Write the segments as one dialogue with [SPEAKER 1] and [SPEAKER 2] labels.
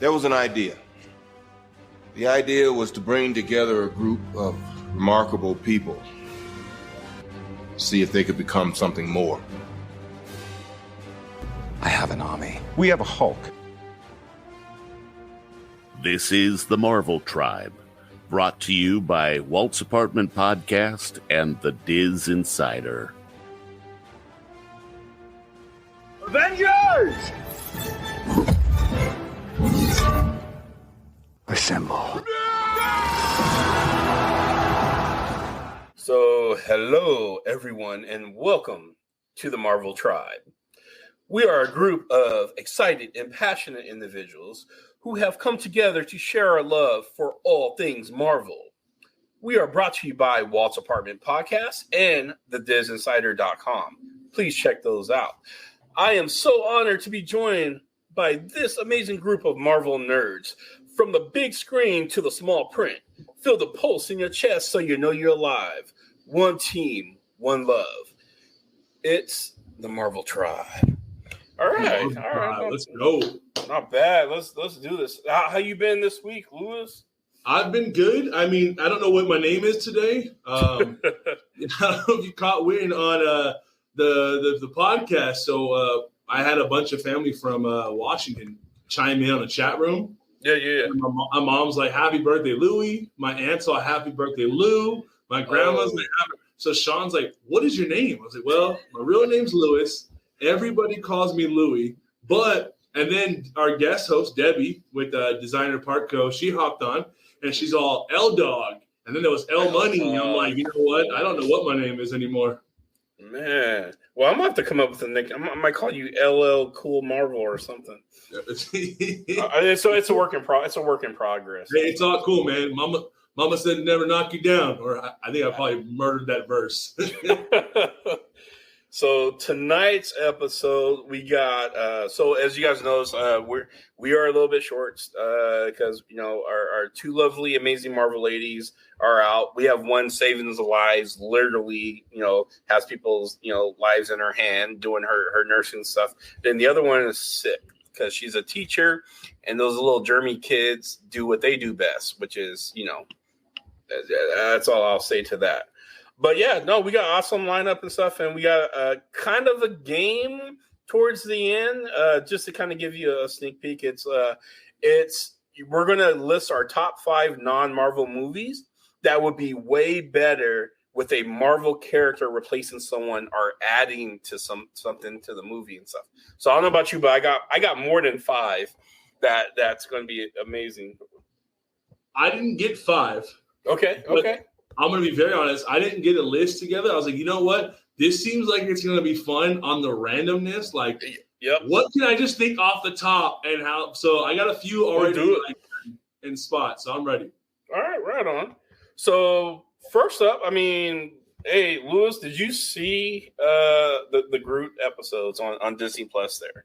[SPEAKER 1] There was an idea. The idea was to bring together a group of remarkable people, see if they could become something more.
[SPEAKER 2] I have an army. We have a Hulk.
[SPEAKER 3] This is the Marvel Tribe, brought to you by Walt's Apartment Podcast and the DisInsider.
[SPEAKER 4] Avengers!
[SPEAKER 2] Assemble.
[SPEAKER 4] So, hello everyone, and welcome to the Marvel Tribe. We are a group of excited and passionate individuals who have come together to share our love for all things Marvel. We are brought to you by Walt's Apartment Podcast and the DisInsider.com. Please check those out. I am so honored to be joined by this amazing group of Marvel nerds. From the big screen to the small print, feel the pulse in your chest so you know you're alive. One team, one love. It's the Marvel Tribe. All right.
[SPEAKER 5] Let's go.
[SPEAKER 4] Not bad. Let's do this. How you been this week, Lewis?
[SPEAKER 5] I've been good. I mean, I don't know what my name is today. I don't know if you caught wind on the podcast. So I had a bunch of family from Washington chime in on the chat room.
[SPEAKER 4] Yeah.
[SPEAKER 5] My mom's like, "Happy birthday, Louie." My aunt's all, "Happy birthday, Lou." My grandma's like, so Sean's like, "What is your name?" I was like, "Well, my real name's Lewis. Everybody calls me Louie." And then our guest host, Debbie, with Designer Park Co., she hopped on, and she's all L Dog. And then there was L Money. I'm like, you know what? I don't know what my name is anymore.
[SPEAKER 4] Man. Well, I'm going to have to come up with a nickname. I might call you LL Cool Marvel or something. So it's a work in progress.
[SPEAKER 5] Hey, it's all cool, man. Mama said never knock you down. Or I think I probably murdered that verse.
[SPEAKER 4] So tonight's episode, we got. So as you guys know, we are a little bit short because our two lovely, amazing Marvel ladies are out. We have one saving the lives, literally, has people's lives in her hand, doing her nursing stuff. Then the other one is sick because she's a teacher, and those little germy kids do what they do best, which is that's all I'll say to that. But yeah, no, we got awesome lineup and stuff, and we got a kind of a game towards the end. Just to kind of give you a sneak peek, we're gonna list our top 5 non-Marvel movies that would be way better with a Marvel character replacing someone or adding to something to the movie and stuff. So I don't know about you, but I got more than 5 that's going to be amazing.
[SPEAKER 5] I didn't get 5.
[SPEAKER 4] Okay.
[SPEAKER 5] I'm going to be very honest. I didn't get a list together. I was like, you know what? This seems like it's going to be fun on the randomness. Like,
[SPEAKER 4] yep.
[SPEAKER 5] What can I just think off the top and how? So I got a few already in spots, so I'm ready.
[SPEAKER 4] All right, right on. So first up, hey, Lewis, did you see the Groot episodes on Disney Plus there?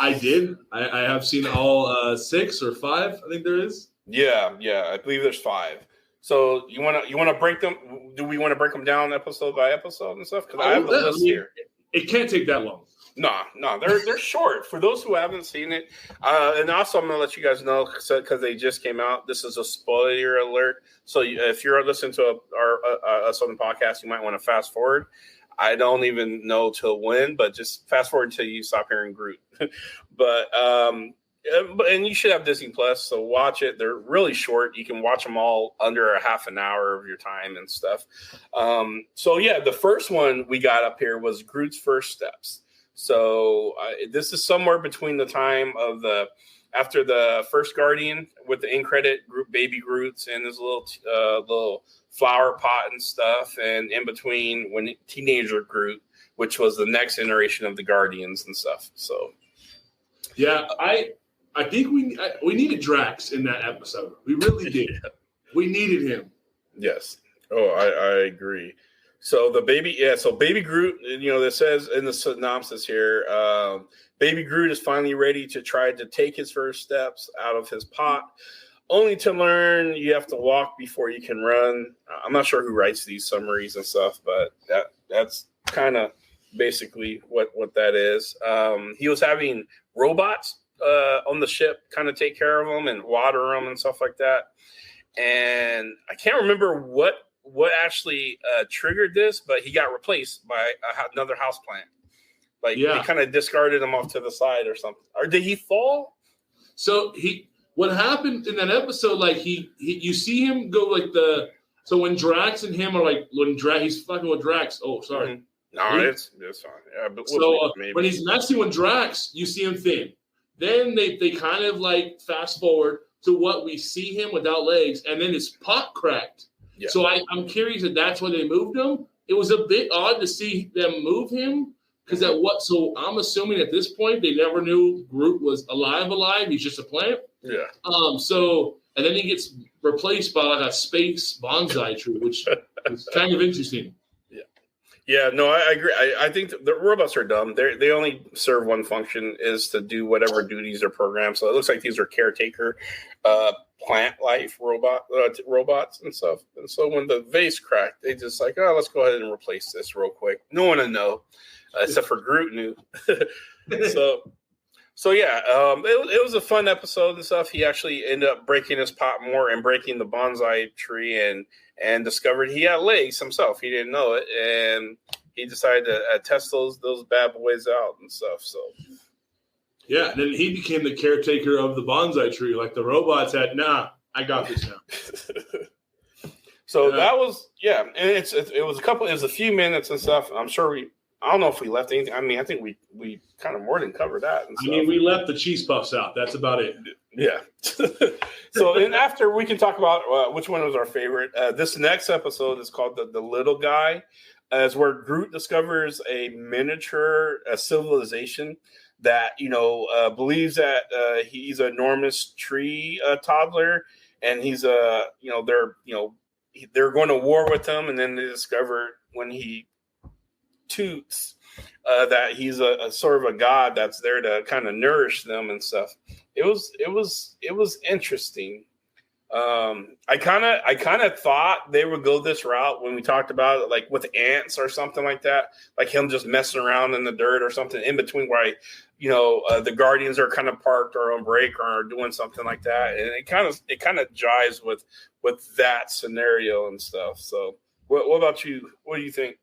[SPEAKER 5] I did. I have seen all 6 or 5, I think there is.
[SPEAKER 4] Yeah, I believe there's 5. So you want to break them? Do we want to break them down episode by episode and stuff? Because I have the list here.
[SPEAKER 5] It can't take that long.
[SPEAKER 4] No, they're short. For those who haven't seen it, and also I'm going to let you guys know because they just came out. This is a spoiler alert. So if you're listening to us on the podcast, you might want to fast forward. I don't even know till when, but just fast forward until you stop hearing Groot. And you should have Disney Plus, so watch it. They're really short. You can watch them all under a half an hour of your time and stuff. So yeah, the first one we got up here was Groot's First Steps. So this is somewhere between the time of after the first Guardian with the end credit group, baby Groots and his little flower pot and stuff, and in between when teenager Groot, which was the next iteration of the Guardians and stuff. So
[SPEAKER 5] yeah, I think we needed Drax in that episode. We really did. We needed him.
[SPEAKER 4] Yes. Oh, I agree. So Baby Groot, that says in the synopsis here, Baby Groot is finally ready to try to take his first steps out of his pot, only to learn you have to walk before you can run. I'm not sure who writes these summaries and stuff, but that's kind of basically what that is. He was having robots on the ship kind of take care of them and water them and stuff like that. And I can't remember what actually triggered this, but he got replaced by another houseplant. Like they kind of discarded him off to the side or something. Or did he fall?
[SPEAKER 5] So what happened in that episode? Like you see him go like so when Drax and him are like he's fucking with Drax. Oh, sorry.
[SPEAKER 4] Mm-hmm. No, it's fine. Yeah, but
[SPEAKER 5] when he's messing with Drax, you see him thin. Then they kind of like fast forward to what we see him without legs, and then his pot cracked. Yeah. So I'm curious if that's why they moved him. It was a bit odd to see them move him because so I'm assuming at this point they never knew Groot was alive. He's just a plant.
[SPEAKER 4] Yeah.
[SPEAKER 5] And then he gets replaced by like a space bonsai tree, which is kind of interesting.
[SPEAKER 4] Yeah, no, I agree. I think the robots are dumb. They only serve one function, is to do whatever duties are programmed. So it looks like these are caretaker, plant life robots and stuff. And so when the vase cracked, they just like, let's go ahead and replace this real quick. No one will know, except for Groot knew. So yeah, it was a fun episode and stuff. He actually ended up breaking his pot more and breaking the bonsai tree and discovered he had legs himself. He didn't know it, and he decided to test those bad boys out and stuff. So
[SPEAKER 5] yeah, and then he became the caretaker of the bonsai tree. Like the robots had, I got this now.
[SPEAKER 4] So that was and it was a few minutes and stuff. I'm sure I don't know if we left anything. I mean, I think we kind of more than covered that. And stuff.
[SPEAKER 5] I mean, we left the cheese puffs out. That's about it.
[SPEAKER 4] Yeah. So then after we can talk about which one was our favorite. This next episode is called the Little Guy, as where Groot discovers a miniature civilization that believes that he's an enormous tree toddler, and he's they're going to war with him, and then they discover when he toots that he's a sort of a god that's there to kind of nourish them and stuff. It was interesting. I kind of thought they would go this route when we talked about it, like with ants or something like that, like him just messing around in the dirt or something in between where the Guardians are kind of parked or on break or doing something like that, and it kind of jives with that scenario and stuff. So what about you? What do you think?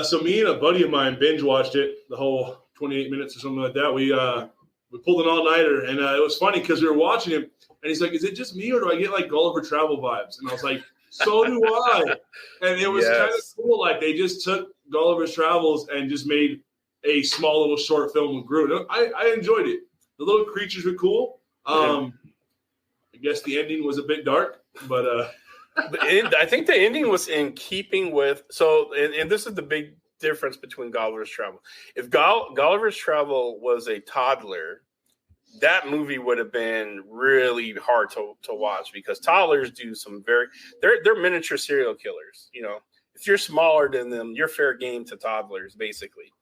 [SPEAKER 5] So me and a buddy of mine binge watched it, the whole 28 minutes or something like that. We pulled an all-nighter, and it was funny because we were watching him, and he's like, "Is it just me, or do I get like Gulliver Travel vibes?" And I was like, "So do I." And it was kind of cool. Like they just took Gulliver's Travels and just made a small little short film with Groot. I enjoyed it. The little creatures were cool. I guess the ending was a bit dark, but.
[SPEAKER 4] I think the ending was in keeping with and this is the big difference between Gulliver's Travel. If Gulliver's Travel was a toddler, that movie would have been really hard to watch because toddlers do some they're miniature serial killers. If you're smaller than them, you're fair game to toddlers basically.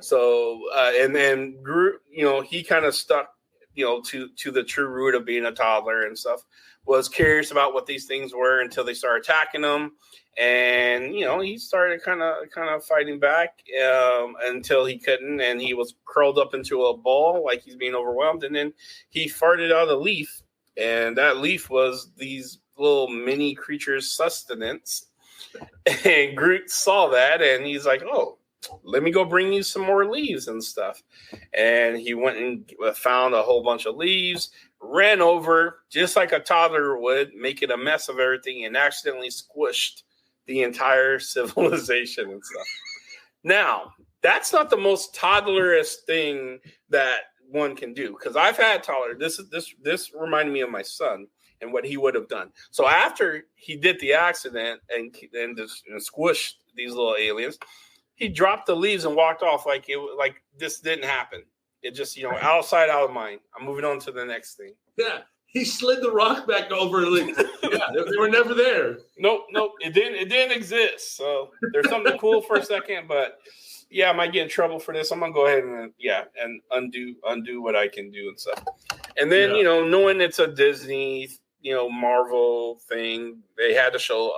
[SPEAKER 4] So and then Groot, he kind of stuck to the true root of being a toddler and stuff. Was curious about what these things were until they started attacking him, and he started kind of fighting back until he couldn't, and he was curled up into a ball like he's being overwhelmed, and then he farted out a leaf, and that leaf was these little mini creatures' sustenance. And Groot saw that, and he's like, "Oh, let me go bring you some more leaves and stuff." And he went and found a whole bunch of leaves, ran over just like a toddler would, making a mess of everything, and accidentally squished the entire civilization and stuff. Now, that's not the most toddlerist thing that one can do, because I've had toddler. This reminded me of my son and what he would have done. So after he did the accident and squished these little aliens, he dropped the leaves and walked off like this didn't happen. It just, outside, out of mind. I'm moving on to the next thing.
[SPEAKER 5] Yeah, he slid the rock back over. Like, they were never there.
[SPEAKER 4] Nope. It didn't exist. So there's something cool for a second, but I might get in trouble for this. I'm gonna go ahead and undo what I can do and stuff. And then knowing it's a Disney, Marvel thing, they had to show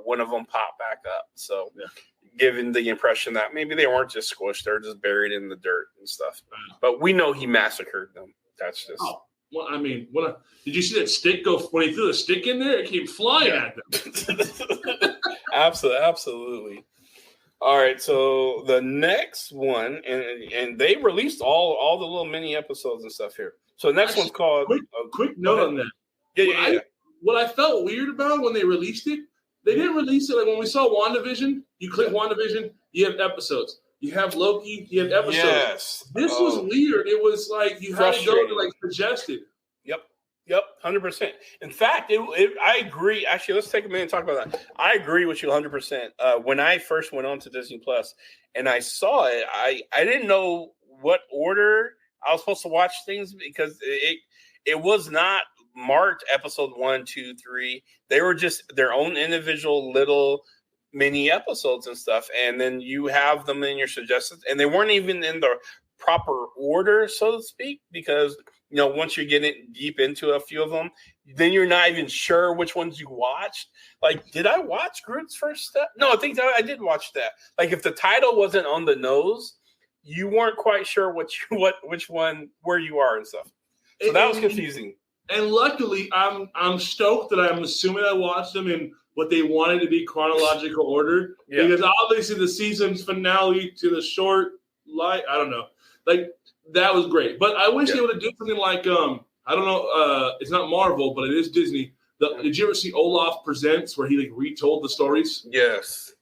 [SPEAKER 4] one of them pop back up. So. Yeah. Giving the impression that maybe they weren't just squished, they're just buried in the dirt and stuff. But we know he massacred them. That's just.
[SPEAKER 5] Oh, well, I mean, did you see that stick go when he threw the stick in there? It came flying at them.
[SPEAKER 4] Absolutely. All right, so the next one, and they released all the little mini episodes and stuff here. So the next one's called.
[SPEAKER 5] Quick note on that.
[SPEAKER 4] Yeah.
[SPEAKER 5] What I felt weird about when they released it, they didn't release it like when we saw WandaVision. You click WandaVision, you have episodes. You have Loki, you have episodes.
[SPEAKER 4] Yes.
[SPEAKER 5] This was weird. It was like you had to go to like suggested.
[SPEAKER 4] Yep, 100%. In fact, I agree. Actually, let's take a minute and talk about that. I agree with you 100%. When I first went on to Disney Plus and I saw it, I didn't know what order I was supposed to watch things because it was not marked episode 1, 2, 3. They were just their own individual little mini episodes and stuff. And then you have them in your suggestions, and they weren't even in the proper order, so to speak, because once you're getting deep into a few of them, then you're not even sure which ones you watched. Like, did I watch Groot's first step? No, I think I did watch that. Like, if the title wasn't on the nose, you weren't quite sure which one, where you are and stuff. So that was confusing.
[SPEAKER 5] And luckily, I'm stoked that I'm assuming I watched them in what they wanted to be chronological order. Yeah. Because obviously the season's finale to the short light, I don't know. Like, that was great. But I wish they would have done something like, I don't know, it's not Marvel, but it is Disney. Did you ever see Olaf Presents where he like retold the stories?
[SPEAKER 4] Yes.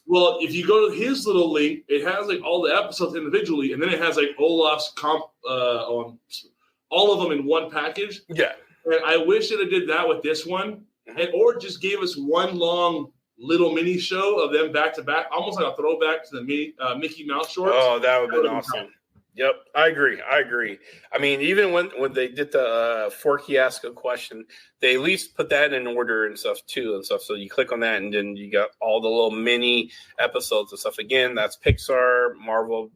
[SPEAKER 5] Well, if you go to his little link, it has like all the episodes individually, and then it has like Olaf's on all of them in one package.
[SPEAKER 4] Yeah.
[SPEAKER 5] And I wish that it did that with this one, or just gave us one long little mini show of them back to back, almost like a throwback to the Mickey Mouse shorts.
[SPEAKER 4] Oh, that would have been awesome. Yep, I agree. I mean, even when they did the Forky Ask a Question, they at least put that in order and stuff too. So you click on that, and then you got all the little mini episodes and stuff. Again, that's Pixar, Marvel,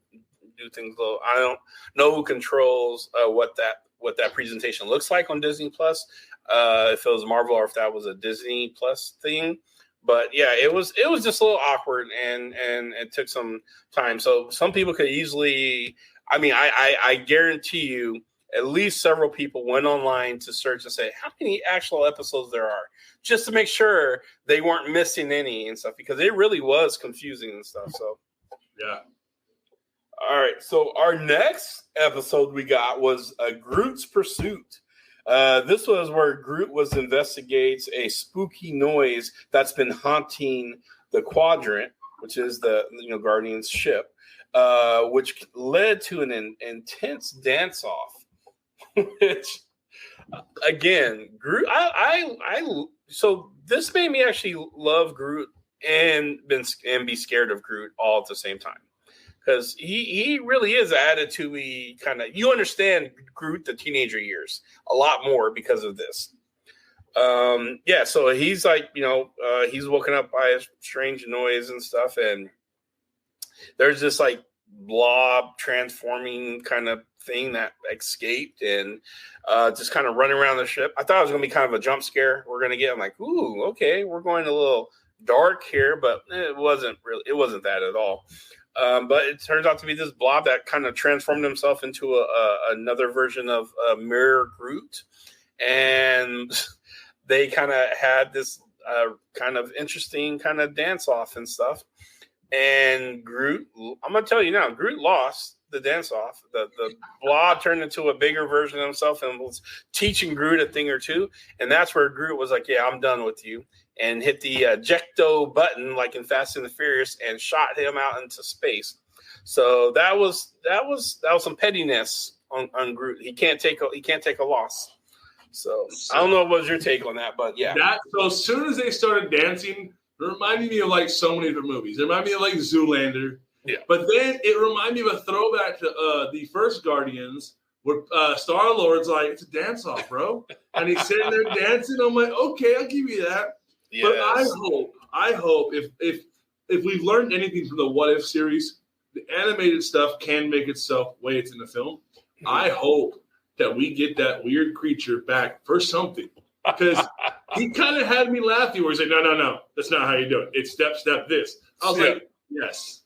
[SPEAKER 4] do things little. I don't know who controls what that presentation looks like on Disney Plus. If it was Marvel or if that was a Disney Plus thing. But yeah, it was just a little awkward, and it took some time. So some people could easily. I mean, I guarantee you at least several people went online to search and say how many actual episodes there are, just to make sure they weren't missing any and stuff, because it really was confusing and stuff. So,
[SPEAKER 5] yeah.
[SPEAKER 4] All right. So our next episode we got was Groot's Pursuit. This was where Groot investigates a spooky noise that's been haunting the Quadrant, which is the Guardian's ship. Which led to an intense dance-off, which, again, Groot. So this made me actually love Groot and be scared of Groot all at the same time, because he really is an attitude-y kind of. You understand Groot the teenager years a lot more because of this. So he's like, he's woken up by a strange noise and stuff, and there's this like blob transforming kind of thing that escaped and just kind of running around the ship. I thought it was going to be kind of a jump scare we're going to get. I'm like, ooh, okay, we're going a little dark here, but it wasn't that at all. But it turns out to be this blob that kind of transformed himself into another version of Mirror Groot. And they kind of had this kind of interesting kind of dance off and stuff. And Groot, I'm going to tell you now, Groot lost the dance off. The blob turned into a bigger version of himself and was teaching Groot a thing or two. And that's where Groot was like, yeah, I'm done with you. And hit the ejecto button like in Fast and the Furious and shot him out into space. So that was some pettiness on Groot. He can't take a loss. So I don't know what was your take on that, but yeah.
[SPEAKER 5] So as soon as they started dancing, it reminded me of like so many different movies. It reminded me of like Zoolander.
[SPEAKER 4] Yeah.
[SPEAKER 5] But then it reminded me of a throwback to the first Guardians where Star-Lord's like, it's a dance-off, bro. And he's sitting there dancing. I'm like, okay, I'll give you that. Yes. But I hope if we've learned anything from the What If series, the animated stuff can make itself way it's in the film. Mm-hmm. I hope that we get that weird creature back for something. Because he kind of had me laughing where he's like, no, that's not how you do it. It's step, this. I was like, yes.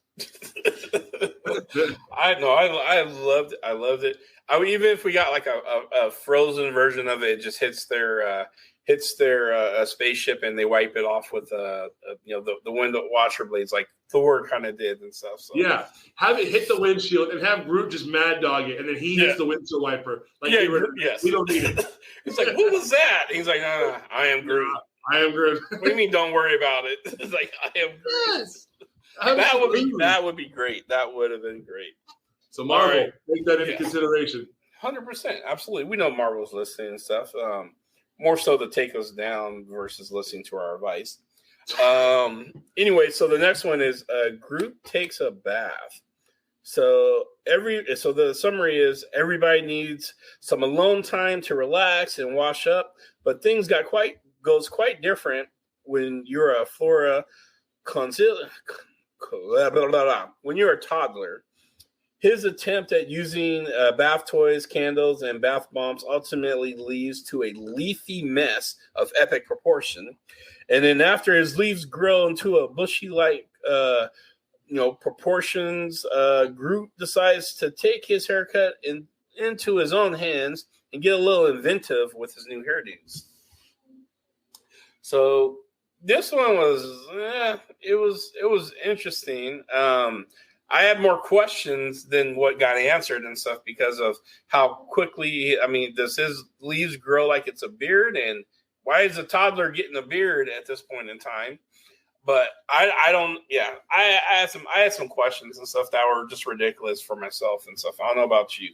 [SPEAKER 4] I know. I loved it. I loved it. I mean, even if we got like a frozen version of it, it just hits their spaceship and they wipe it off with the window washer blades like Thor kind of did and stuff. So.
[SPEAKER 5] Yeah, have it hit the windshield and have Groot just mad dog it, and then he hits the windshield wiper. Like, we don't need it.
[SPEAKER 4] It's like, what was that? And he's like, no, I am Groot.
[SPEAKER 5] I am Groot.
[SPEAKER 4] What do you mean? Don't worry about it. It's like, I am Groot.
[SPEAKER 5] Yes.
[SPEAKER 4] That would be great. That would have been great.
[SPEAKER 5] So Marvel, take that into consideration.
[SPEAKER 4] 100%, absolutely. We know Marvel's listening and stuff. More so to take us down versus listening to our advice. Anyway, so the next one is Groot takes a bath. So the summary is everybody needs some alone time to relax and wash up, but things goes quite different when you're a when you're a toddler. His attempt at using bath toys, candles, and bath bombs ultimately leads to a leafy mess of epic proportion. And then after his leaves grow into a bushy-like, proportions, Groot decides to take his haircut into his own hands and get a little inventive with his new hairdos. So this one was, it was interesting. I had more questions than what got answered and stuff because of how quickly, does his leaves grow like it's a beard? And why is a toddler getting a beard at this point in time? But I had some questions and stuff that were just ridiculous for myself and stuff. I don't know about you.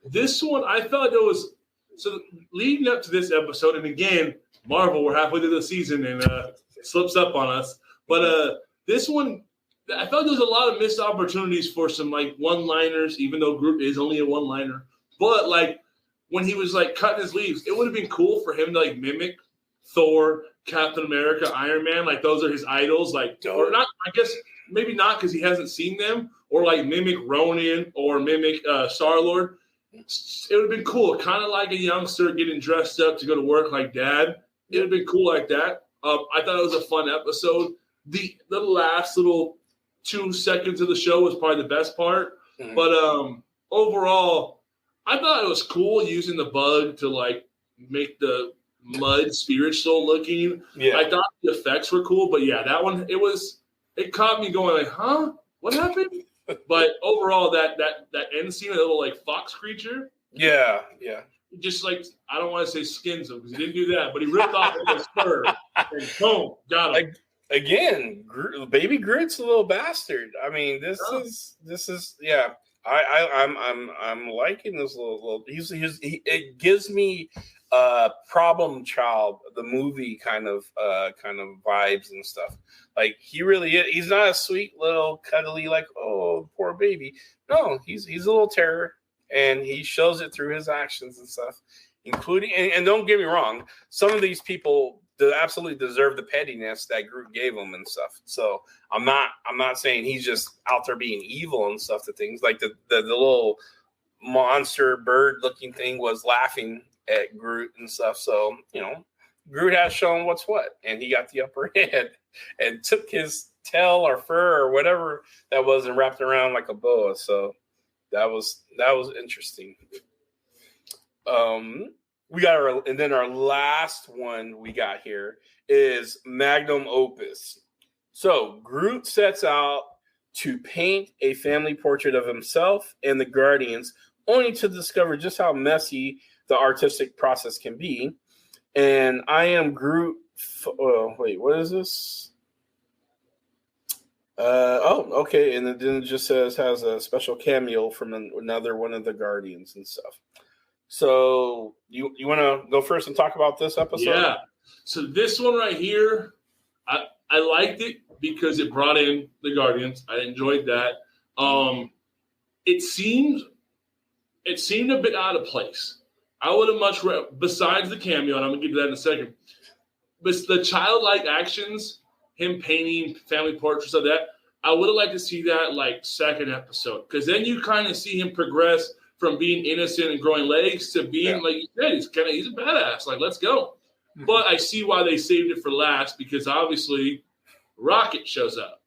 [SPEAKER 5] This one, I thought it was, so leading up to this episode, and again, Marvel, we're halfway through the season and it slips up on us. But this one, I felt there was a lot of missed opportunities for some like one-liners, even though Groot is only a one-liner. But like when he was like cutting his leaves, it would have been cool for him to like mimic Thor, Captain America, Iron Man. Like those are his idols. Like, or not, I guess maybe not because he hasn't seen them, or like mimic Ronin or mimic Star-Lord. It would have been cool, kind of like a youngster getting dressed up to go to work like dad. It would have been cool like that. I thought it was a fun episode. The last little 2 seconds of the show was probably the best part. Mm-hmm. But overall, I thought it was cool using the bug to like make the mud spiritual looking. Yeah. I thought the effects were cool, but yeah, that one it caught me going like, huh? What happened? But overall, that end scene, a little like fox creature.
[SPEAKER 4] Yeah.
[SPEAKER 5] Just like, I don't want to say skins him because he didn't do that, but he ripped off his fur and boom, got him.
[SPEAKER 4] Again, baby Groot's a little bastard. I mean, this is yeah. I'm liking this little. It gives me Problem Child, the movie kind of vibes and stuff. Like he really is. He's not a sweet little cuddly like, oh, poor baby. No, he's a little terror, and he shows it through his actions and stuff, including and don't get me wrong, some of these people absolutely deserve the pettiness that Groot gave them and stuff. So I'm not saying he's just out there being evil and stuff to things. Like the little monster bird looking thing was laughing at Groot and stuff. So, Groot has shown what's what, and he got the upper hand and took his tail or fur or whatever that was and wrapped around like a boa. So that was interesting. We got our last one we got here is Magnum Opus. So Groot sets out to paint a family portrait of himself and the Guardians, only to discover just how messy the artistic process can be. And I Am Groot. Wait, what is this? Okay. And then it just has a special cameo from another one of the Guardians and stuff. So you want to go first and talk about this episode?
[SPEAKER 5] Yeah. So this one right here, I liked it because it brought in the Guardians. I enjoyed that. It seemed a bit out of place. I would have much besides the cameo, and I'm gonna get to that in a second. But the childlike actions, him painting family portraits of that, I would have liked to see that like second episode, because then you kind of see him progress from being innocent and growing legs to being like you said, he's a badass. Like, let's go. But I see why they saved it for last, because obviously Rocket shows up.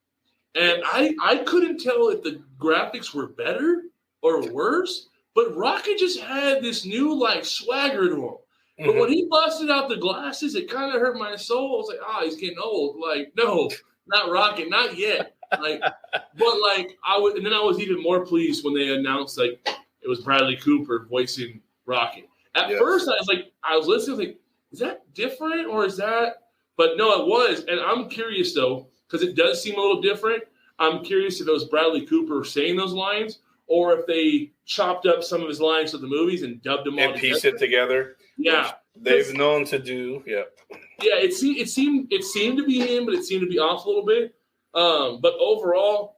[SPEAKER 5] And I couldn't tell if the graphics were better or worse, but Rocket just had this new like swagger to him. But when he busted out the glasses, it kind of hurt my soul. I was like, he's getting old. Like, no, not Rocket, not yet. Like, but like and then I was even more pleased when they announced like it was Bradley Cooper voicing Rocket. At first, I was listening, like, is that different or is that? But no, it was. And I'm curious though, because it does seem a little different. I'm curious if it was Bradley Cooper saying those lines, or if they chopped up some of his lines of the movies and dubbed them all
[SPEAKER 4] and pieced it together.
[SPEAKER 5] Yeah,
[SPEAKER 4] they've known to do. Yeah,
[SPEAKER 5] it seemed to be him, but it seemed to be off a little bit. But overall,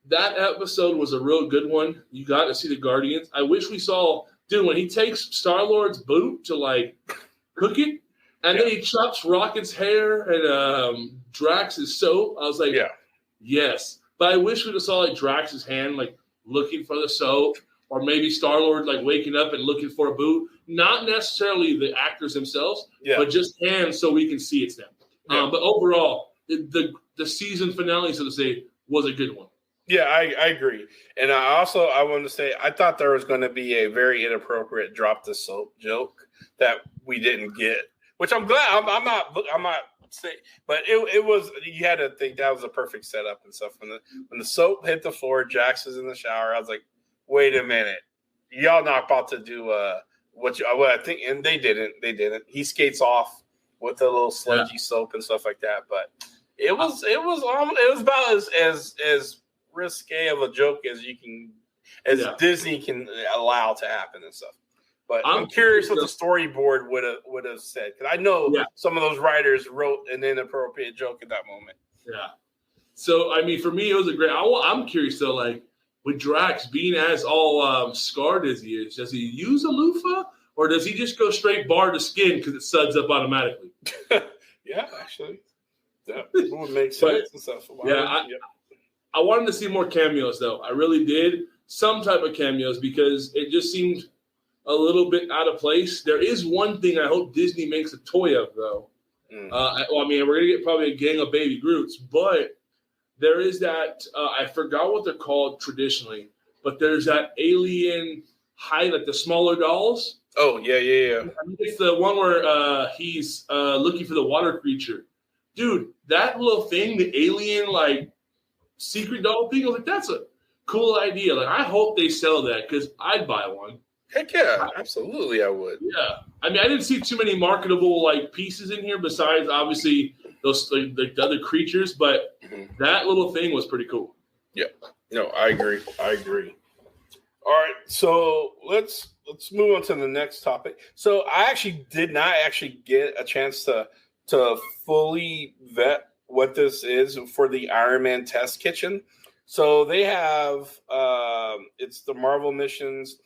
[SPEAKER 5] that episode was a real good one. You got to see the Guardians. I wish we saw, dude, when he takes Star-Lord's boot to like cook it, and then he chops Rocket's hair and Drax's soap. I was like, yes. But I wish we'd have saw like Drax's hand like looking for the soap, or maybe Star-Lord like waking up and looking for a boot. Not necessarily the actors themselves, but just hands so we can see it's them. But overall, the season finale, so to say, was a good one.
[SPEAKER 4] Yeah, I agree. And I wanted to say I thought there was going to be a very inappropriate drop the soap joke that we didn't get, which I'm glad. I'm not saying, but it was, you had to think that was a perfect setup and stuff. When the soap hit the floor, Jax was in the shower. I was like, wait a minute, y'all not about to do what I think, and they didn't. He skates off with a little sludgy soap and stuff like that, but it was about as risque of a joke as Disney can allow to happen and stuff. But I'm curious what the storyboard would have said, because I know some of those writers wrote an inappropriate joke at that moment.
[SPEAKER 5] Yeah. So I mean, for me, it was a great. I'm curious though, like with Drax being as all scarred as he is, does he use a loofah or does he just go straight bar to skin because it suds up automatically?
[SPEAKER 4] Yeah, actually, that would make sense and stuff.
[SPEAKER 5] I wanted to see more cameos though. I really did, some type of cameos, because it just seemed a little bit out of place. There is one thing I hope Disney makes a toy of though. I mean, we're gonna get probably a gang of baby Groots, but there is that I forgot what they're called traditionally, but there's that alien hide, like the smaller dolls.
[SPEAKER 4] Oh yeah.
[SPEAKER 5] I mean, it's the one where he's looking for the water creature. Dude, that little thing, the alien like secret doll thing, I was like, that's a cool idea. Like, I hope they sell that because I'd buy one.
[SPEAKER 4] Heck yeah, absolutely, I would.
[SPEAKER 5] Yeah, I mean, I didn't see too many marketable like pieces in here besides obviously those like the other creatures, but that little thing was pretty cool.
[SPEAKER 4] Yeah, no, I agree. All right, so let's move on to the next topic. So I actually did not get a chance to fully vet what this is for the Iron Man test kitchen. So they have it's the Marvel missions.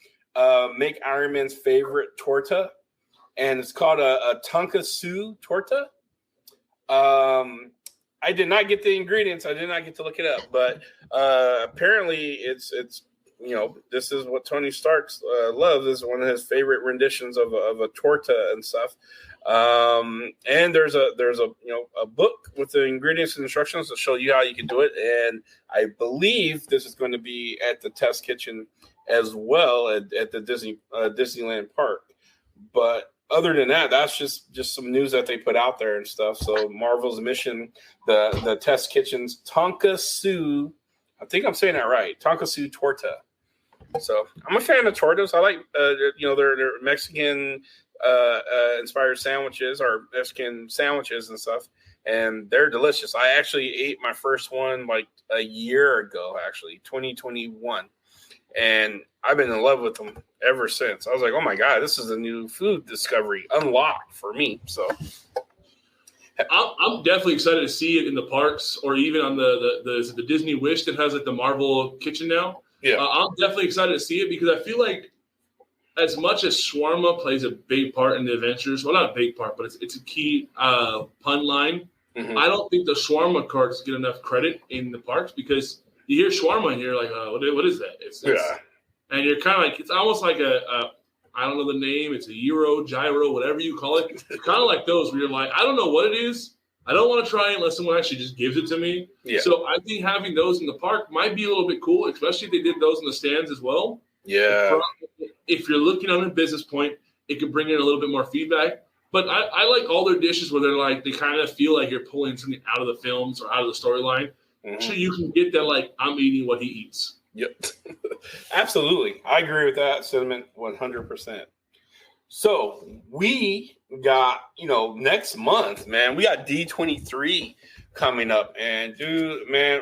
[SPEAKER 4] Make Iron Man's favorite torta, and it's called a tonkatsu torta. I did not get the ingredients. I did not get to look it up, but apparently it's this is what Tony Stark loves. Is one of his favorite renditions of a torta and stuff. And there's a book with the ingredients and instructions to show you how you can do it. And I believe this is going to be at the test kitchen as well at the Disneyland park. But other than that, that's just some news that they put out there and stuff. So Marvel's mission, the test kitchen's tonkatsu, I think I'm saying that right, tonkatsu torta. So I'm a fan of tortas. I like they're Mexican inspired sandwiches or Mexican sandwiches and stuff, and they're delicious. I actually ate my first one like a year ago, actually 2021. And I've been in love with them ever since. I was like, oh my God, this is a new food discovery unlocked for me. So
[SPEAKER 5] I'm definitely excited to see it in the parks, or even on the Disney Wish that has like the Marvel kitchen now. Yeah, I'm definitely excited to see it because I feel like as much as shawarma plays a big part in the adventures, well, not a big part, but it's a key pun line. Mm-hmm. I don't think the shawarma carts get enough credit in the parks because you hear shawarma and you're like, what is that? It's and you're kind of like, it's almost like I don't know the name. It's a gyro, whatever you call it. It's kind of like those where you're like, I don't know what it is, I don't want to try it unless someone actually just gives it to me.
[SPEAKER 4] Yeah.
[SPEAKER 5] So I think having those in the park might be a little bit cool, especially if they did those in the stands as well.
[SPEAKER 4] Yeah.
[SPEAKER 5] If you're looking on a business point, it could bring in a little bit more feedback. But I like all their dishes where they're like, they kind of feel like you're pulling something out of the films or out of the storyline. So you can get that, like, I'm eating what he eats.
[SPEAKER 4] Yep. Absolutely. I agree with that sentiment 100%. So we got, next month, man, we got D23 coming up. And dude, man,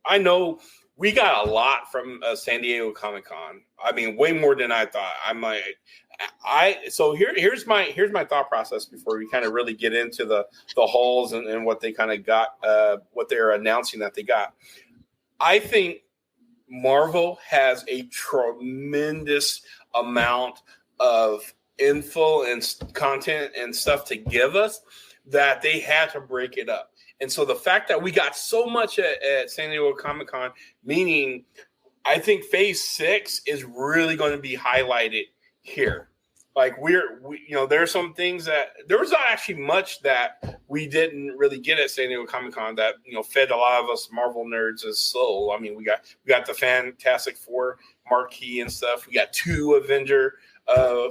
[SPEAKER 4] I know we got a lot from San Diego Comic-Con. I mean, way more than I thought. So here's my thought process before we kind of really get into the halls and what they kind of got, what they're announcing that they got. I think Marvel has a tremendous amount of info and content and stuff to give us that they had to break it up. And so the fact that we got so much at San Diego Comic-Con, meaning I think Phase 6 is really going to be highlighted here. Like there's some things that there was not actually much that we didn't really get at San Diego Comic-Con that fed a lot of us Marvel nerds as soul. I mean, we got the Fantastic Four marquee and stuff. We got 2 Avenger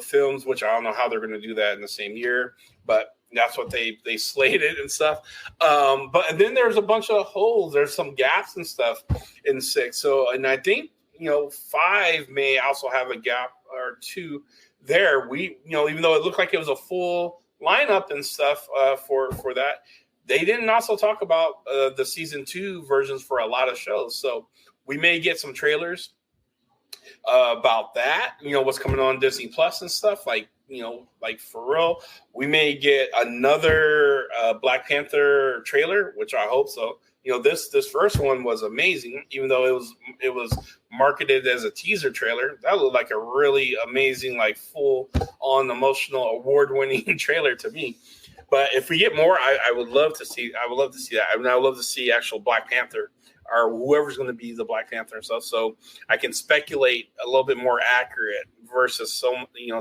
[SPEAKER 4] films, which I don't know how they're going to do that in the same year, but that's what they slated and stuff. But then there's a bunch of holes. There's some gaps and stuff in 6. So, and I think 5 may also have a gap or 2. There, we even though it looked like it was a full lineup and stuff for that, they didn't also talk about the season 2 versions for a lot of shows. So we may get some trailers about that. What's coming on Disney Plus and stuff. Like for real, we may get another Black Panther trailer, which I hope so. This first one was amazing, even though it was marketed as a teaser trailer. That looked like a really amazing, like full on emotional award-winning trailer to me. But if we get more, I would love to see. I would love to see that. I mean, I would love to see actual Black Panther or whoever's going to be the Black Panther and stuff. So I can speculate a little bit more accurate versus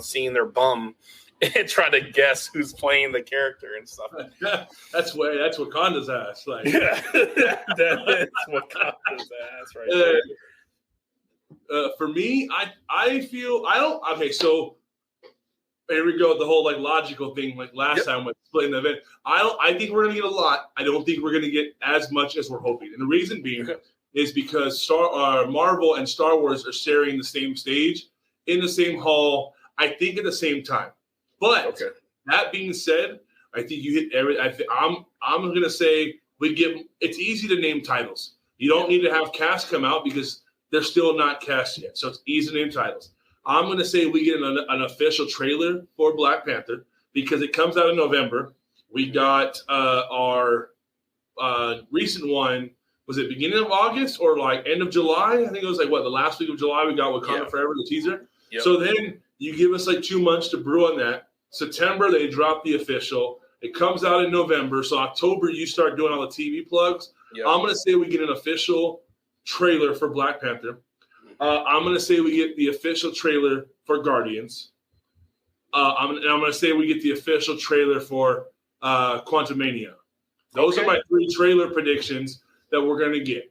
[SPEAKER 4] seeing their bum and try to guess who's playing the character and stuff.
[SPEAKER 5] That's Wakanda's ass. Like,
[SPEAKER 4] yeah, that's Wakanda's ass right there.
[SPEAKER 5] For me, I feel I don't. Okay, so here we go. The whole like logical thing, like last time with splitting the event. I think we're gonna get a lot. I don't think we're gonna get as much as we're hoping. And the reason being is because Marvel and Star Wars are sharing the same stage in the same hall. I think at the same time. But that being said, I think you hit every. I'm gonna say we get. It's easy to name titles. You don't need to have cast come out because they're still not cast yet. So it's easy to name titles. I'm gonna say we get an official trailer for Black Panther because it comes out in November. We got our recent one. Was it beginning of August or like end of July? I think it was like the last week of July. We got Wakanda Forever, the teaser. Yep. So then you give us like 2 months to brew on that. September, they drop the official. It comes out in November. So October, you start doing all the TV plugs. Yep. I'm going to say we get an official trailer for Black Panther. I'm going to say we get the official trailer for Guardians. I'm going to say we get the official trailer for Quantumania. Those are my 3 trailer predictions that we're going to get.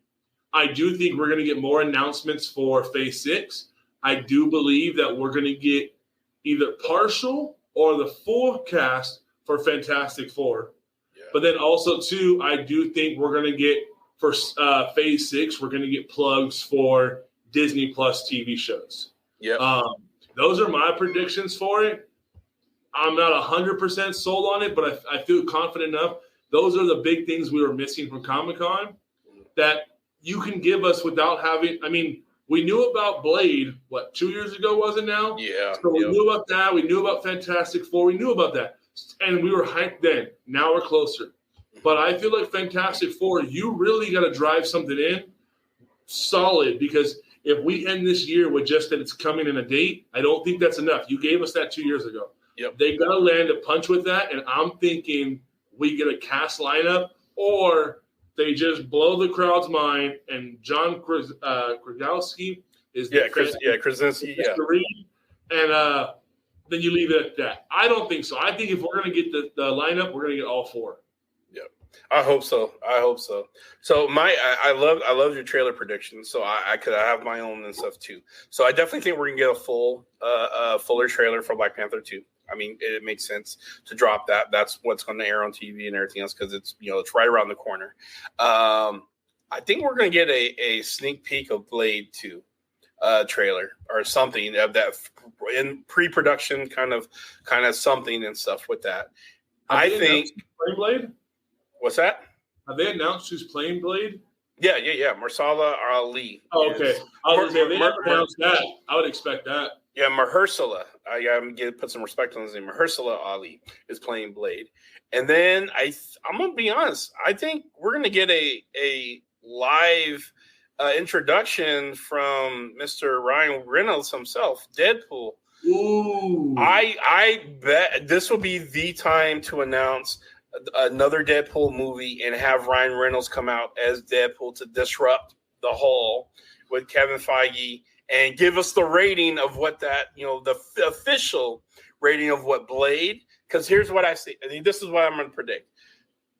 [SPEAKER 5] I do think we're going to get more announcements for Phase 6. I do believe that we're going to get either partial or the full cast for Fantastic Four. Yeah. But then also, too, I do think we're going to get, for Phase 6, we're going to get plugs for Disney Plus TV shows. Yeah. Those are my predictions for it. I'm not 100% sold on it, but I feel confident enough. Those are the big things we were missing from Comic-Con that you can give us without having – I mean, we knew about Blade, 2 years ago, was it now?
[SPEAKER 4] Yeah.
[SPEAKER 5] So we knew about that. We knew about Fantastic Four. We knew about that. And we were hyped then. Now we're closer. But I feel like Fantastic Four, you really got to drive something in solid because if we end this year with just that it's coming in a date, I don't think that's enough. You gave us that 2 years ago.
[SPEAKER 4] Yep.
[SPEAKER 5] They got to land a punch with that, and I'm thinking we get a cast lineup or – they just blow the crowd's mind, and John Krasinski is
[SPEAKER 4] Krasinski,
[SPEAKER 5] and then you leave it at that. I don't think so. I think if we're going to get the lineup, we're going to get all 4.
[SPEAKER 4] Yep. I hope so. So I love your trailer prediction. So I have my own and stuff too. So I definitely think we're gonna get a fuller trailer for Black Panther 2. I mean, it makes sense to drop that. That's what's going to air on TV and everything else because it's it's right around the corner. I think we're gonna get a sneak peek of Blade 2 trailer or something of that in pre-production kind of something and stuff with that. I think
[SPEAKER 5] Blade.
[SPEAKER 4] What's that?
[SPEAKER 5] Have they announced who's playing Blade?
[SPEAKER 4] Yeah. Mahershala Ali.
[SPEAKER 5] Oh, okay. I was going to say, they announced that. I would expect that. Yeah,
[SPEAKER 4] Mahershala. I'm going to put some respect on his name. Mahershala Ali is playing Blade. And then I'm going to be honest. I think we're going to get a live introduction from Mr. Ryan Reynolds himself, Deadpool.
[SPEAKER 5] Ooh.
[SPEAKER 4] I bet this will be the time to announce another Deadpool movie and have Ryan Reynolds come out as Deadpool to disrupt the whole with Kevin Feige and give us the rating of what that, the official rating of what Blade, because here's what I see. I think this is what I'm going to predict.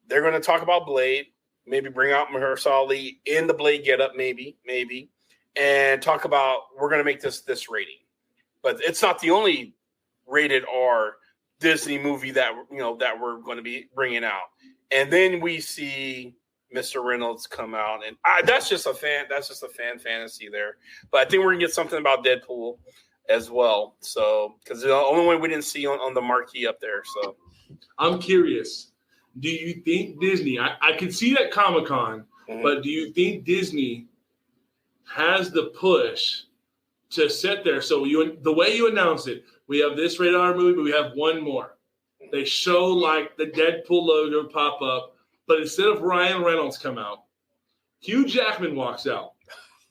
[SPEAKER 4] They're going to talk about Blade, maybe bring out Mahershala Ali in the Blade getup, maybe, and talk about we're going to make this rating. But it's not the only rated R Disney movie that that we're going to be bringing out, and then we see Mr. Reynolds come out, and that's just a fan fantasy there. But I think we're gonna get something about Deadpool as well. So because the only one we didn't see on the marquee up there. So
[SPEAKER 5] I'm curious. Do you think Disney? I can see that Comic-Con, but do you think Disney has the push to sit there? So the way you announce it. We have this rated R movie, but we have one more. They show like the Deadpool logo pop up, but instead of Ryan Reynolds come out, Hugh Jackman walks out.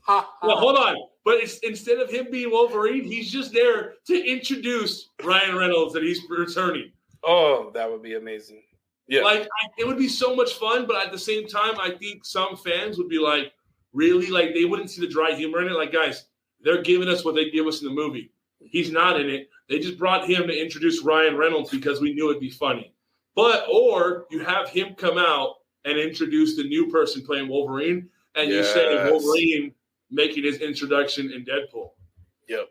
[SPEAKER 5] Well, hold on. But instead of him being Wolverine, he's just there to introduce Ryan Reynolds that he's returning.
[SPEAKER 4] Oh, that would be amazing. Yeah.
[SPEAKER 5] It would be so much fun, but at the same time, I think some fans would be like, really? Like, they wouldn't see the dry humor in it. Like, guys, they're giving us what they give us in the movie. He's not in it. They just brought him to introduce Ryan Reynolds because we knew it'd be funny. Or you have him come out and introduce the new person playing Wolverine, and you say Wolverine making his introduction in Deadpool.
[SPEAKER 4] Yep.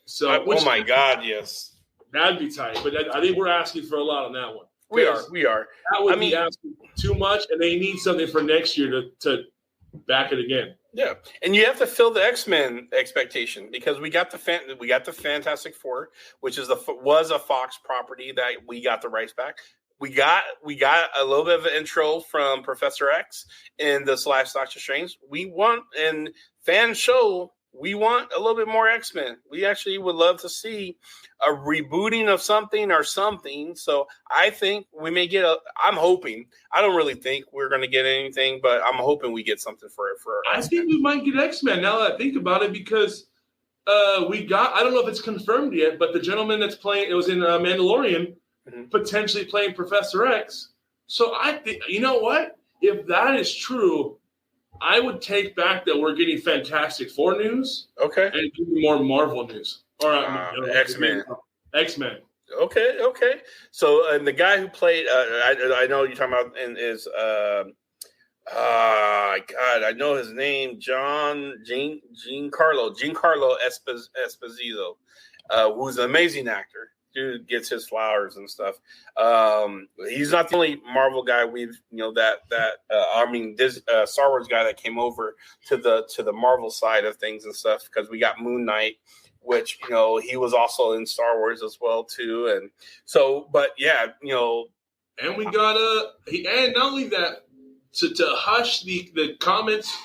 [SPEAKER 5] So,
[SPEAKER 4] oh my God, yes.
[SPEAKER 5] That'd be tight. But I think we're asking for a lot on that one.
[SPEAKER 4] We are.
[SPEAKER 5] That would be asking too much, and they need something for next year to back it again.
[SPEAKER 4] Yeah, and you have to fill the X-Men expectation because we got the Fantastic Four, which was a Fox property that we got the rights back. We got a little bit of an intro from Professor X in this last Doctor Strange. We want and fan show. We want a little bit more X-Men. We actually would love to see a rebooting of something or something. So I think we may get I'm hoping. I don't really think we're going to get anything, but I'm hoping we get something for
[SPEAKER 5] I think we might get X-Men now that I think about it because we got, I don't know if it's confirmed yet, but the gentleman that's playing, it was in Mandalorian, potentially playing Professor X. So I think, you know what? If that is true, I would take back that we're getting Fantastic Four news.
[SPEAKER 4] Okay.
[SPEAKER 5] And give me more Marvel news. Or
[SPEAKER 4] X-Men.
[SPEAKER 5] X-Men.
[SPEAKER 4] Okay. So, and the guy who played, I know you're talking about, and is, God, I know his name, Giancarlo Esposito, who's an amazing actor. Dude gets his flowers and stuff. He's not the only Marvel guy this Star Wars guy that came over to the Marvel side of things and stuff because we got Moon Knight, which he was also in Star Wars as well too, and so but yeah,
[SPEAKER 5] and we got and not only that to hush the comments,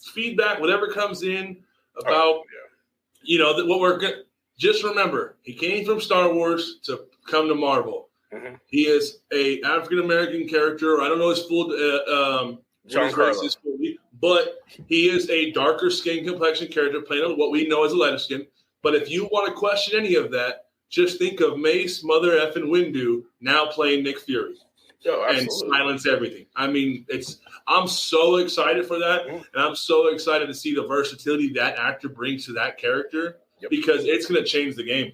[SPEAKER 5] feedback, whatever comes in about what we're good. Just remember, he came from Star Wars to come to Marvel. Mm-hmm. He is a African-American character. I don't know his full
[SPEAKER 4] Giancarlo,
[SPEAKER 5] but he is a darker skin complexion character playing what we know as a lighter skin. But if you want to question any of that, just think of Mace, Mother effing Windu now playing Nick Fury. And silence everything. I mean, I'm so excited for that. Mm-hmm. And I'm so excited to see the versatility that actor brings to that character. Yep. Because it's going to change the game.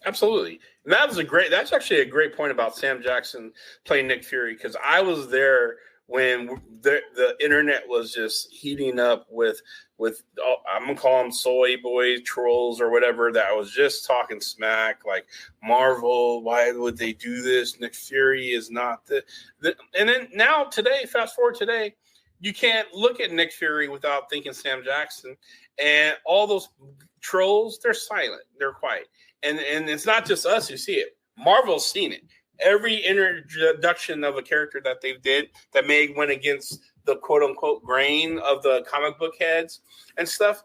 [SPEAKER 4] Absolutely. And that's actually a great point about Sam Jackson playing Nick Fury, because I was there when the internet was just heating up with I'm gonna call them soy boy trolls or whatever, that was just talking smack, like Marvel, why would they do this? Nick Fury is not the and then now today, fast forward today, you can't look at Nick Fury without thinking Sam Jackson, and all those trolls, they're silent, they're quiet. And it's not just us who see it. Marvel's seen it. Every introduction of a character that they did that may went against the quote unquote grain of the comic book heads and stuff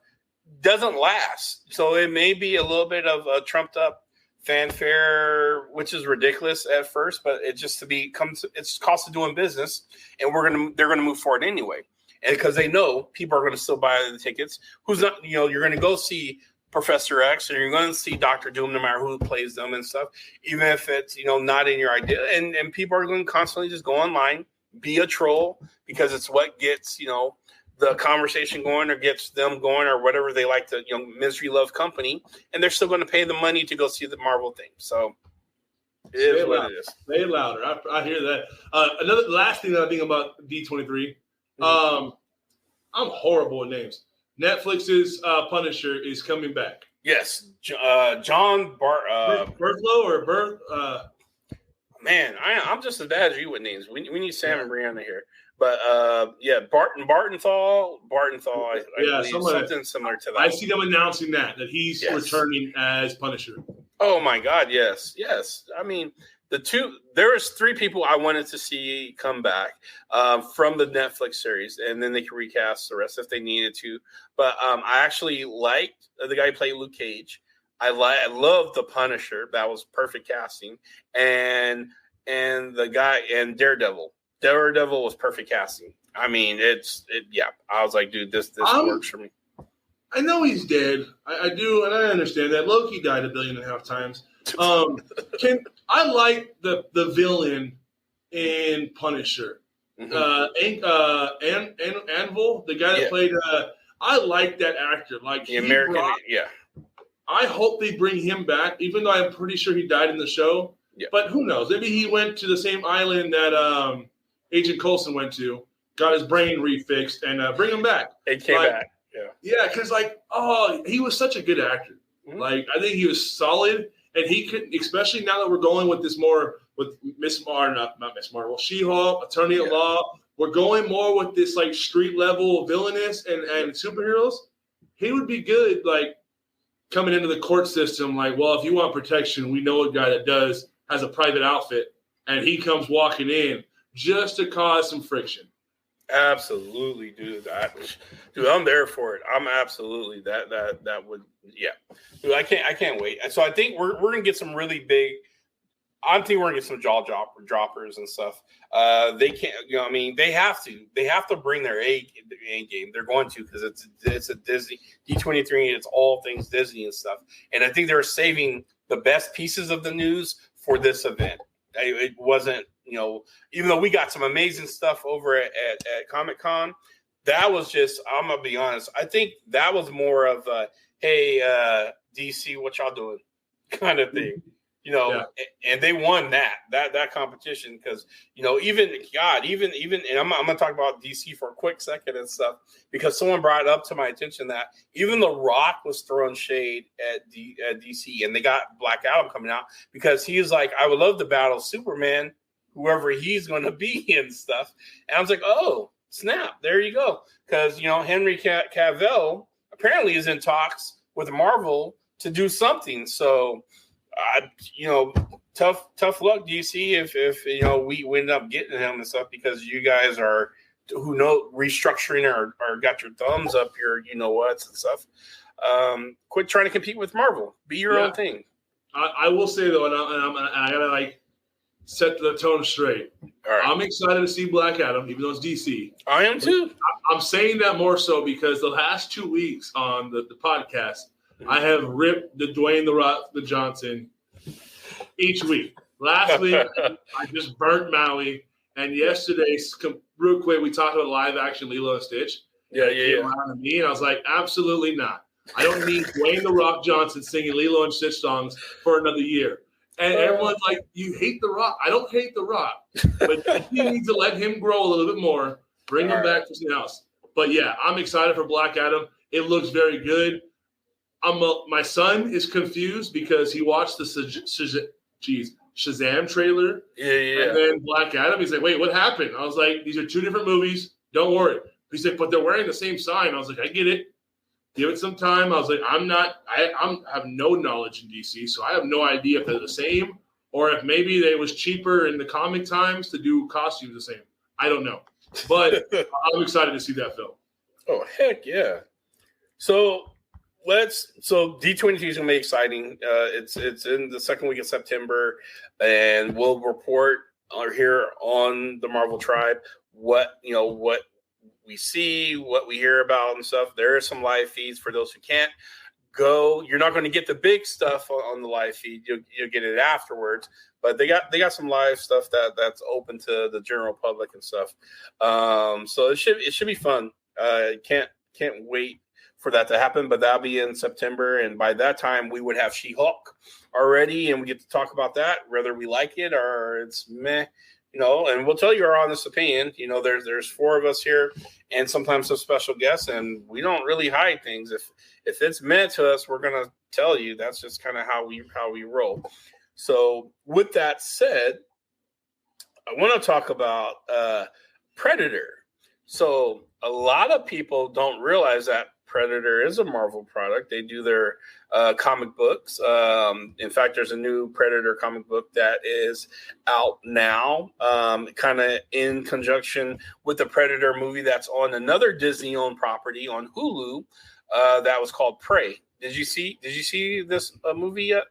[SPEAKER 4] doesn't last. So it may be a little bit of a trumped up fanfare, which is ridiculous at first, but it just it's cost of doing business, and they're gonna move forward anyway. And because they know people are gonna still buy the tickets. Who's not, you're gonna go see Professor X, and you're going to see Doctor Doom no matter who plays them and stuff, even if it's not in your idea. And people are going to constantly just go online, be a troll, because it's what gets the conversation going, or gets them going, or whatever they like to misery love company, and they're still going to pay the money to go see the Marvel thing. So it is what it is.
[SPEAKER 5] Say it louder. I hear that. Another last thing that I think about D23. I'm horrible at names. Netflix's Punisher is coming back.
[SPEAKER 4] Yes, John
[SPEAKER 5] Berthlow or Berth.
[SPEAKER 4] Man, I'm just as bad as you with names. We need Sam and Brianna here, but Bartenthal. I believe, something similar to that.
[SPEAKER 5] I see them announcing that he's returning as Punisher.
[SPEAKER 4] Oh my God, yes. I mean, there was 3 people I wanted to see come back from the Netflix series, and then they could recast the rest if they needed to. But I actually liked the guy who played Luke Cage. I love the Punisher. That was perfect casting. And the guy and Daredevil. Daredevil was perfect casting. I mean, I was like, dude, this works for me.
[SPEAKER 5] I know he's dead. I do, and I understand that. Loki died 1.5 billion times. I like the villain in Punisher. Mm-hmm. Anvil, the guy that played. I like that actor. Like the American. I hope they bring him back, even though I'm pretty sure he died in the show. Yeah. But who knows? Maybe he went to the same island that Agent Coulson went to, got his brain refixed, and bring him back.
[SPEAKER 4] It came back.
[SPEAKER 5] Yeah, because he was such a good actor. Mm-hmm. Like, I think he was solid, and he could, especially now that we're going with this more with She-Hulk, Attorney at Law. We're going more with this like street level villainous and superheroes. He would be good, like coming into the court system. Like, well, if you want protection, we know a guy that has a private outfit, and he comes walking in just to cause some friction.
[SPEAKER 4] Absolutely, dude. I'm there for it. I'm absolutely that would, dude. I can't wait. So I think we're gonna get some really big. I think we're gonna get some jaw droppers and stuff. They can't, they have to bring their A game. They're going to, because it's a Disney D23. It's all things Disney and stuff. And I think they're saving the best pieces of the news for this event. It wasn't. Even though we got some amazing stuff over at Comic-Con, that was just, I'm going to be honest, I think that was more of a, hey, DC, what y'all doing kind of thing. And they won that competition because, even, and I'm going to talk about DC for a quick second and stuff, because someone brought it up to my attention that even The Rock was throwing shade at DC, and they got Black Adam coming out because he's like, I would love to battle Superman, whoever he's going to be and stuff. And I was like, oh, snap, there you go. Because, Henry Cavill apparently is in talks with Marvel to do something. So, tough luck, DC, if we end up getting him and stuff, because you guys are, restructuring or got your thumbs up your whats and stuff. Quit trying to compete with Marvel. Be your own thing.
[SPEAKER 5] I will say, though, and I got to, set the tone straight. All right. I'm excited to see Black Adam, even though it's DC.
[SPEAKER 4] I am too.
[SPEAKER 5] I'm saying that more so because the last 2 weeks on the podcast, I have ripped the Dwayne "The Rock" the Johnson each week. Last week, I just burnt Maui. And yesterday, real quick, we talked about live action Lilo and Stitch.
[SPEAKER 4] Yeah.
[SPEAKER 5] Around to me, and I was like, absolutely not. I don't need Dwayne The Rock Johnson singing Lilo and Stitch songs for another year. And everyone's like, you hate The Rock. I don't hate The Rock. But he needs to let him grow a little bit more. Bring him back to the house. But yeah, I'm excited for Black Adam. It looks very good. My son is confused because he watched the Shazam trailer.
[SPEAKER 4] Yeah.
[SPEAKER 5] And then Black Adam. He's like, wait, what happened? I was like, these are two different movies. Don't worry. He said, but they're wearing the same sign. I was like, I get it. Give it some time. I was like, I have no knowledge in DC, so I have no idea if they're the same or if maybe it was cheaper in the comic times to do costumes the same. I don't know. But I'm excited to see that film.
[SPEAKER 4] Oh, heck yeah. So D23 is gonna be exciting. It's in the second week of September, and we'll report here on the Marvel Tribe what we see, what we hear about and stuff. There are some live feeds for those who can't go. You're not going to get the big stuff on the live feed. You'll get it afterwards. But they got some live stuff that's open to the general public and stuff. So it should be fun. Can't wait for that to happen. But that'll be in September, and by that time we would have She-Hulk already, and we get to talk about that, whether we like it or it's meh. And we'll tell you our honest opinion. There's four of us here and sometimes some special guests, and we don't really hide things. If it's meant to us, we're going to tell you. That's just kind of how we roll. So with that said, I want to talk about Predator. So a lot of people don't realize that Predator is a Marvel product. They do their comic books. In fact, there's a new Predator comic book that is out now, kind of in conjunction with the Predator movie that's on another Disney-owned property on Hulu that was called Prey. Did you see this movie yet?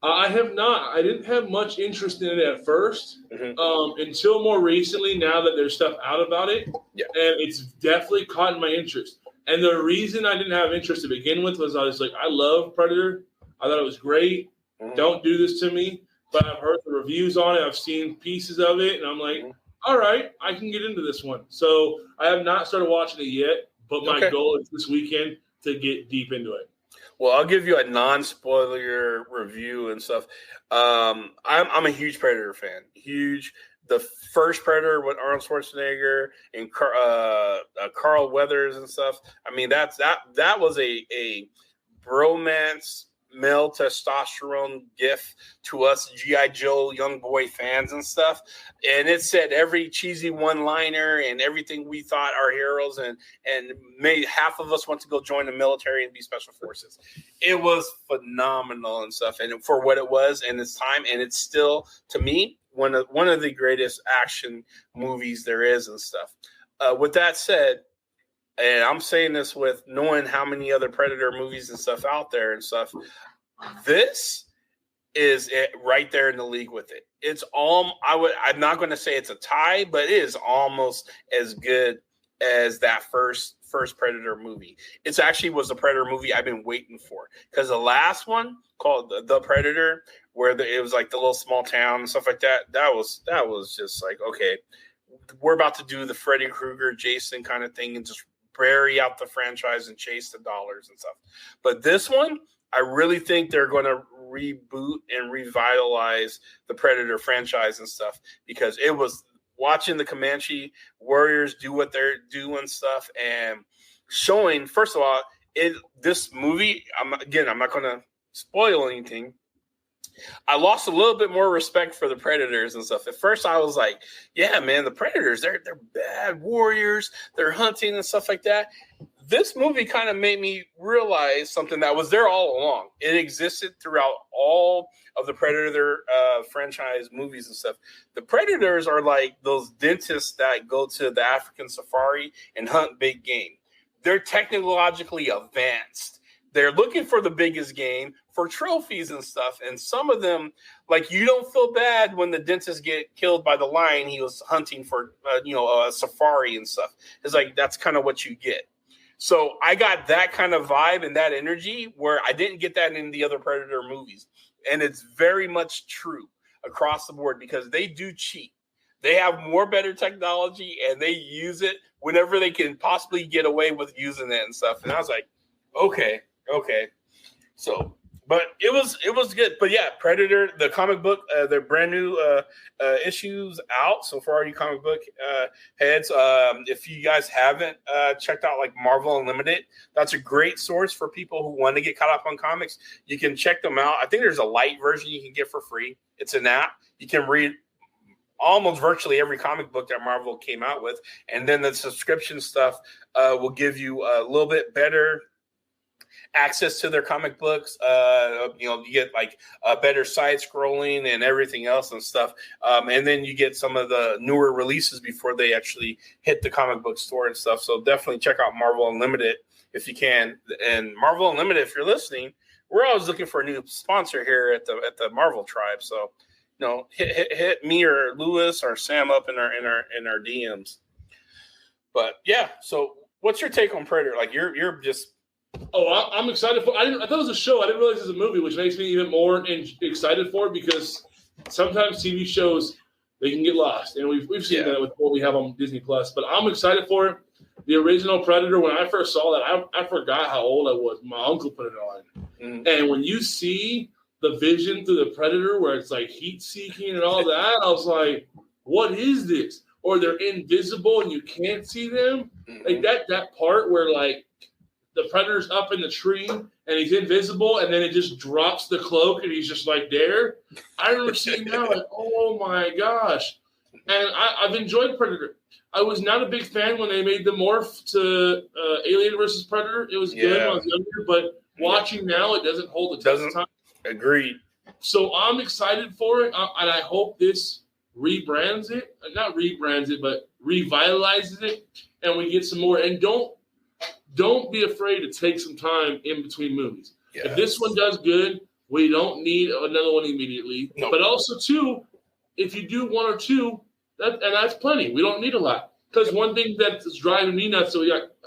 [SPEAKER 5] I have not. I didn't have much interest in it at first until more recently, now that there's stuff out about it.
[SPEAKER 4] Yeah.
[SPEAKER 5] And it's definitely caught my interest. And the reason I didn't have interest to begin with was I was like, I love Predator. I thought it was great. Don't do this to me. But I've heard the reviews on it. I've seen pieces of it. And I'm like, all right, I can get into this one. So I have not started watching it yet. But my goal is this weekend to get deep into it.
[SPEAKER 4] Well, I'll give you a non-spoiler review and stuff. I'm a huge Predator fan. Huge. The first Predator with Arnold Schwarzenegger and Carl Weathers and stuff. I mean, that was a bromance, male testosterone gift to us G.I. Joe young boy fans and stuff. And it said every cheesy one-liner and everything we thought our heroes and made half of us want to go join the military and be special forces. It was phenomenal and stuff, and for what it was and its time, and it's still, to me, one of the greatest action movies there is and stuff. With that said, and I'm saying this with knowing how many other Predator movies and stuff out there and stuff, this is it right there in the league with it. It's I'm not going to say it's a tie, but it is almost as good as that first Predator movie. It's actually was the Predator movie I've been waiting for, because the last one called the Predator, where it was like the little small town and stuff like that. That was just like, okay, we're about to do the Freddy Krueger, Jason kind of thing and just bury out the franchise and chase the dollars and stuff. But this one, I really think they're going to reboot and revitalize the Predator franchise and stuff, because it was watching the Comanche warriors do what they're doing stuff and showing, first of all, this movie, I'm not going to spoil anything. I lost a little bit more respect for the Predators and stuff. At first, I was like, yeah, man, the Predators, they're bad warriors. They're hunting and stuff like that. This movie kind of made me realize something that was there all along. It existed throughout all of the Predator franchise movies and stuff. The Predators are like those dentists that go to the African safari and hunt big game. They're technologically advanced. They're looking for the biggest game for trophies and stuff. And some of them, like, you don't feel bad when the dentist get killed by the lion he was hunting for, a safari and stuff. It's like, that's kind of what you get. So I got that kind of vibe and that energy where I didn't get that in the other Predator movies. And it's very much true across the board, because they do cheat. They have more better technology and they use it whenever they can possibly get away with using it and stuff. And I was like, okay, Okay. So, but it was good. But yeah, Predator, the comic book, the brand new issues out. So for all you comic book heads, if you guys haven't checked out like Marvel Unlimited, that's a great source for people who want to get caught up on comics. You can check them out. I think there's a light version you can get for free. It's an app. You can read almost virtually every comic book that Marvel came out with. And then the subscription stuff will give you a little bit better access to their comic books. You get like better side scrolling and everything else and stuff. And then you get some of the newer releases before they actually hit the comic book store and stuff. So definitely check out Marvel Unlimited if you can. And Marvel Unlimited, if you're listening, we're always looking for a new sponsor here at the Marvel Tribe. So, hit me or Lewis or Sam up in our DMs. But yeah, so what's your take on Predator? Like you're just.
[SPEAKER 5] Oh, I'm excited for. I thought it was a show. I didn't realize it was a movie, which makes me even more excited for it because sometimes TV shows they can get lost, and we've seen that with what we have on Disney Plus. But I'm excited for it. The original Predator. When I first saw that, I forgot how old I was. My uncle put it on, and when you see the vision through the Predator, where it's like heat seeking and all that, I was like, "What is this?" Or they're invisible and you can't see them. Like that part where like the Predator's up in the tree and he's invisible, and then it just drops the cloak and he's just like there. I remember seeing that like, oh my gosh! And I've enjoyed Predator. I was not a big fan when they made the morph to Alien versus Predator. It was good when I was younger, but watching now, it doesn't hold the test of time.
[SPEAKER 4] Agreed.
[SPEAKER 5] So I'm excited for it, and I hope this rebrands it. Not rebrands it, but revitalizes it, and we get some more. And don't be afraid to take some time in between movies. Yes. If this one does good, we don't need another one immediately. Nope. But also, too, if you do one or two, that's plenty. We don't need a lot. Because one thing that's driving me nuts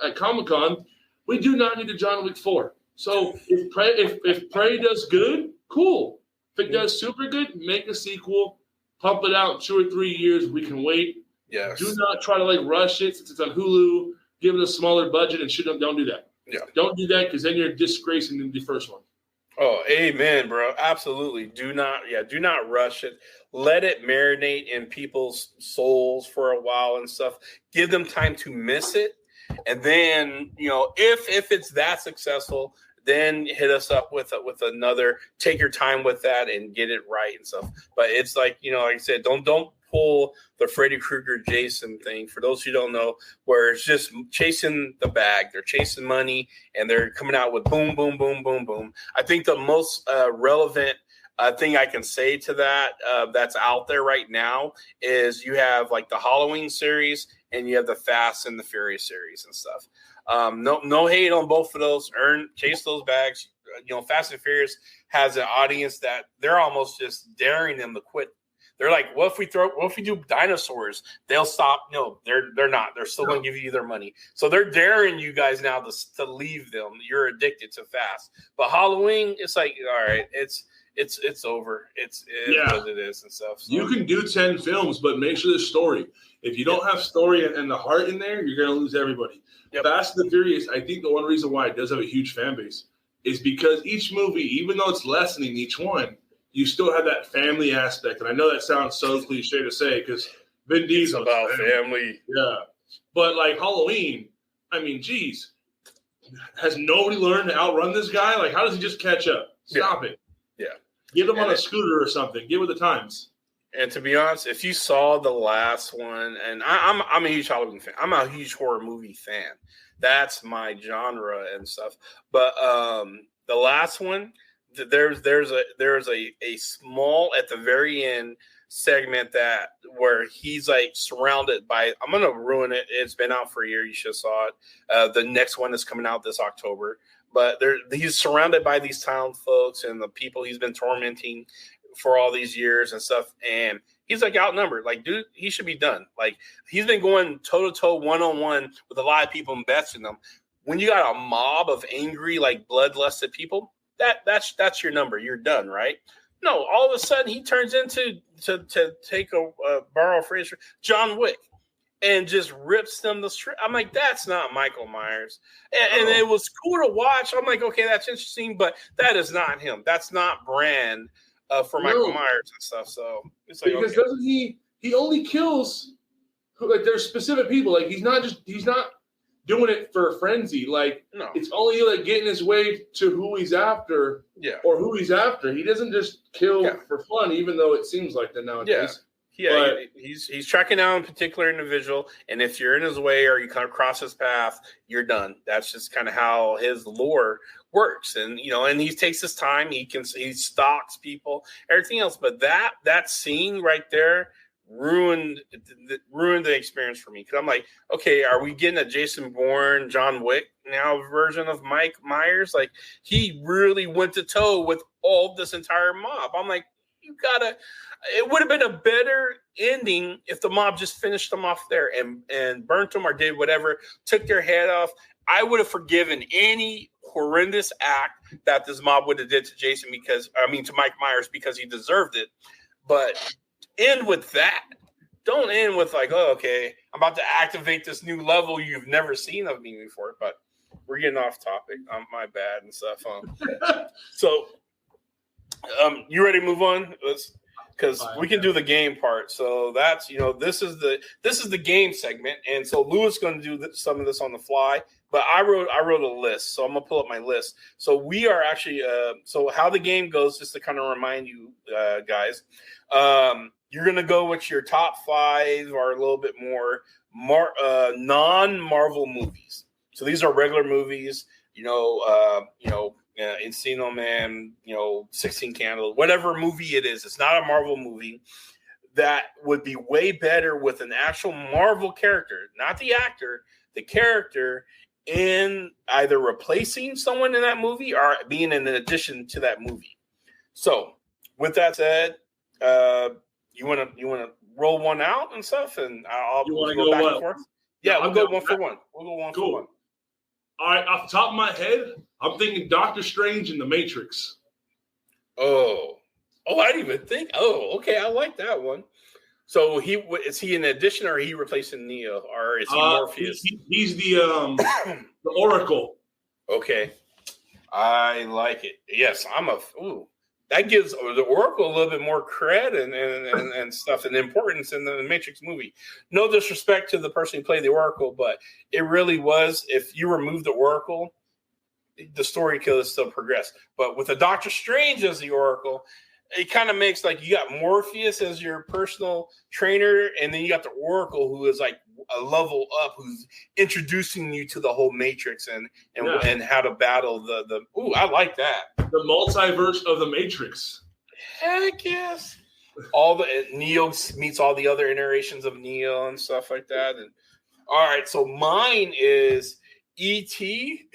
[SPEAKER 5] at Comic-Con, we do not need a John Wick 4. So if Prey does good, cool. If it does super good, make a sequel, pump it out in 2 or 3 years. We can wait. Yes. Do not try to rush it since it's on Hulu. Give it a smaller budget and shit. Don't do that. Yeah. Don't do that because then you're disgracing the first one.
[SPEAKER 4] Oh, amen, bro. Absolutely. Do not rush it. Let it marinate in people's souls for a while and stuff. Give them time to miss it. And then, if it's that successful, then hit us up with another. Take your time with that and get it right and stuff. But it's like, like I said, don't pull the Freddy Krueger Jason thing. For those who don't know, where it's just chasing the bag. They're chasing money and they're coming out with boom, boom, boom, boom, boom. I think the most relevant thing I can say to that that's out there right now is you have like the Halloween series and you have the Fast and the Furious series and stuff. No hate on both of those. Chase those bags. Fast and Furious has an audience that they're almost just daring them to quit. They're like, what if we do dinosaurs? They'll stop. No, they're not. They're still going to give you their money. So they're daring you guys now to leave them. You're addicted to Fast. But Halloween, it's like, all right, it's over. It's what it is and stuff. So.
[SPEAKER 5] You can do 10 films, but make sure there's story. If you don't have story and the heart in there, you're going to lose everybody. Yep. Fast and the Furious, I think the one reason why it does have a huge fan base is because each movie, even though it's lessening each one, you still have that family aspect. And I know that sounds so cliche to say because Vin Diesel
[SPEAKER 4] about family.
[SPEAKER 5] Yeah. But like Halloween, I mean, geez, has nobody learned to outrun this guy? Like, how does he just catch up? Stop it.
[SPEAKER 4] Yeah.
[SPEAKER 5] Get him on a scooter or something. Get with the times.
[SPEAKER 4] And to be honest, if you saw the last one, and I'm a huge Halloween fan. I'm a huge horror movie fan. That's my genre and stuff. But the last one, there's a small at the very end segment where he's like surrounded by. I'm gonna ruin it. It's been out for a year. You should have saw it. The next one is coming out this October. But he's surrounded by these town folks and the people he's been tormenting for all these years and stuff. And he's like outnumbered. Like, dude, he should be done. Like, he's been going toe-to-toe, one-on-one with a lot of people and besting them. When you got a mob of angry, like bloodlusted people, that's your number. You're done, right? No, all of a sudden he turns into to take borrow a phrase, John Wick. and just rips them the strip. I'm like, that's not Michael Myers. And it was cool to watch. I'm like, okay, that's interesting, but that is not him. That's not brand for Michael Myers and stuff. So it's like,
[SPEAKER 5] because doesn't he only kills like there's specific people. Like he's not doing it for frenzy. Like it's only like getting his way to who he's after, or who he's after. He doesn't just kill for fun, even though it seems like that nowadays.
[SPEAKER 4] Yeah, he's tracking down a particular individual, and if you're in his way or you kind of cross his path, you're done. That's just kind of how his lore works, and and he takes his time. He stalks people, everything else. But that scene right there ruined the experience for me because I'm like, okay, are we getting a Jason Bourne, John Wick now version of Mike Myers? Like he really went to toe with all this entire mob. I'm like, it would have been a better ending if the mob just finished them off there and burnt them or did whatever, took their head off. I would have forgiven any horrendous act that this mob would have did to Jason to Mike Myers because he deserved it. But end with that. Don't end with like, oh, okay, I'm about to activate this new level you've never seen of me before. But we're getting off topic. My bad and stuff. So you ready to move on? Because we can do the game part. So that's this is the game segment, and so Louis is going to do some of this on the fly. But I wrote a list, so I'm gonna pull up my list. So we are actually so how the game goes, just to kind of remind you guys, you're gonna go with your top 5 or a little bit more non-Marvel movies. So these are regular movies, Encino Man, 16 Candles, whatever movie it is. It's not a Marvel movie that would be way better with an actual Marvel character, not the actor, the character, in either replacing someone in that movie or being an addition to that movie. So with that said, you want to roll one out and stuff, and I'll go back and forth. Yeah, we'll go one for one. We'll go one for one.
[SPEAKER 5] All right, off the top of my head, I'm thinking Doctor Strange in the Matrix.
[SPEAKER 4] Oh, I didn't even think. Oh, okay, I like that one. So is he an addition, or are he replacing Neo, or is he Morpheus?
[SPEAKER 5] He's the the Oracle.
[SPEAKER 4] Okay, I like it. Yes, that gives the Oracle a little bit more cred and stuff and importance in the Matrix movie. No disrespect to the person who played the Oracle, but it really was. If you remove the Oracle, the story could still progress. But with the Doctor Strange as the Oracle, it kind of makes like you got Morpheus as your personal trainer, and then you got the Oracle who is like a level up, who's introducing you to the whole Matrix and how to battle the. Ooh, I like that.
[SPEAKER 5] The multiverse of the Matrix.
[SPEAKER 4] Heck yes. All the Neo meets all the other iterations of Neo and stuff like that. And all right, so mine is E.T.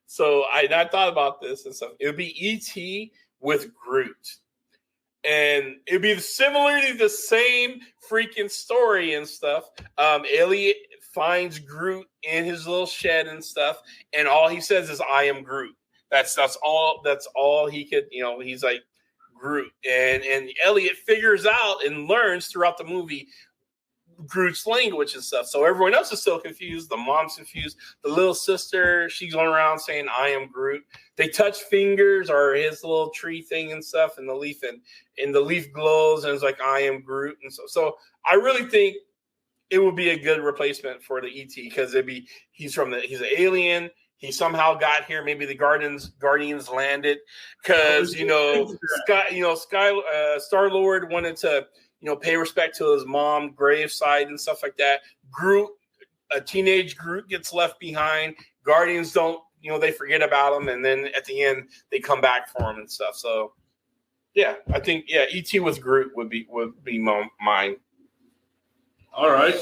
[SPEAKER 4] So I thought about this and stuff. It would be E.T. with Groot. And it'd be similarly the same freaking story and stuff. Elliot finds Groot in his little shed and stuff, and all he says is, "I am Groot." That's all he could. He's like Groot, and Elliot figures out and learns throughout the movie Groot's language and stuff. So everyone else is still confused. The mom's confused. The little sister, she's going around saying, "I am Groot." They touch fingers or his little tree thing and stuff, and the leaf and the leaf glows, and it's like, "I am Groot." And so I really think it would be a good replacement for the ET, because he's an alien. He somehow got here. Maybe the Guardians landed because Star-Lord wanted to pay respect to his mom graveside and stuff like that. Groot, a teenage Groot, gets left behind. Guardians don't, they forget about him, and then at the end they come back for him and stuff. So yeah, I think E.T. with Groot would be mine.
[SPEAKER 5] All right.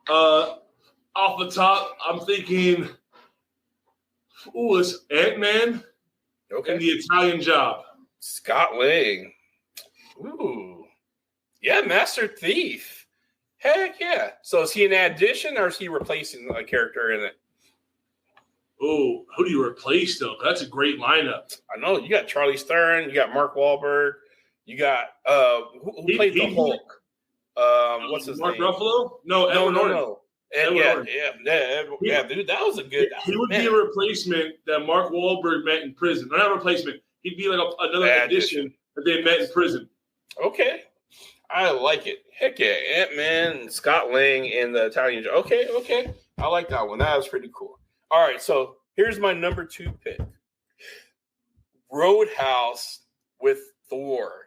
[SPEAKER 5] Off the top, I'm thinking, it's Ant-Man.
[SPEAKER 4] Okay.
[SPEAKER 5] And the Italian Job.
[SPEAKER 4] Scott Lang. Ooh. Yeah, Master Thief. Heck yeah. So is he an addition, or is he replacing a character in it?
[SPEAKER 5] Oh, who do you replace, though? That's a great lineup.
[SPEAKER 4] I know. You got Charlie Stern. You got Mark Wahlberg. You got who played the Hulk? What's his
[SPEAKER 5] Mark
[SPEAKER 4] name?
[SPEAKER 5] Ruffalo? No, Edward Norton.
[SPEAKER 4] No. Dude, that was a good.
[SPEAKER 5] He would be a replacement that Mark Wahlberg met in prison. Not a replacement. He'd be like another addition that they met in prison.
[SPEAKER 4] Okay, I like it. Heck yeah, Ant-Man, Scott Lang, and the Italian. Okay, I like that one. That was pretty cool. All right, so here's my number 2 pick: Roadhouse with Thor.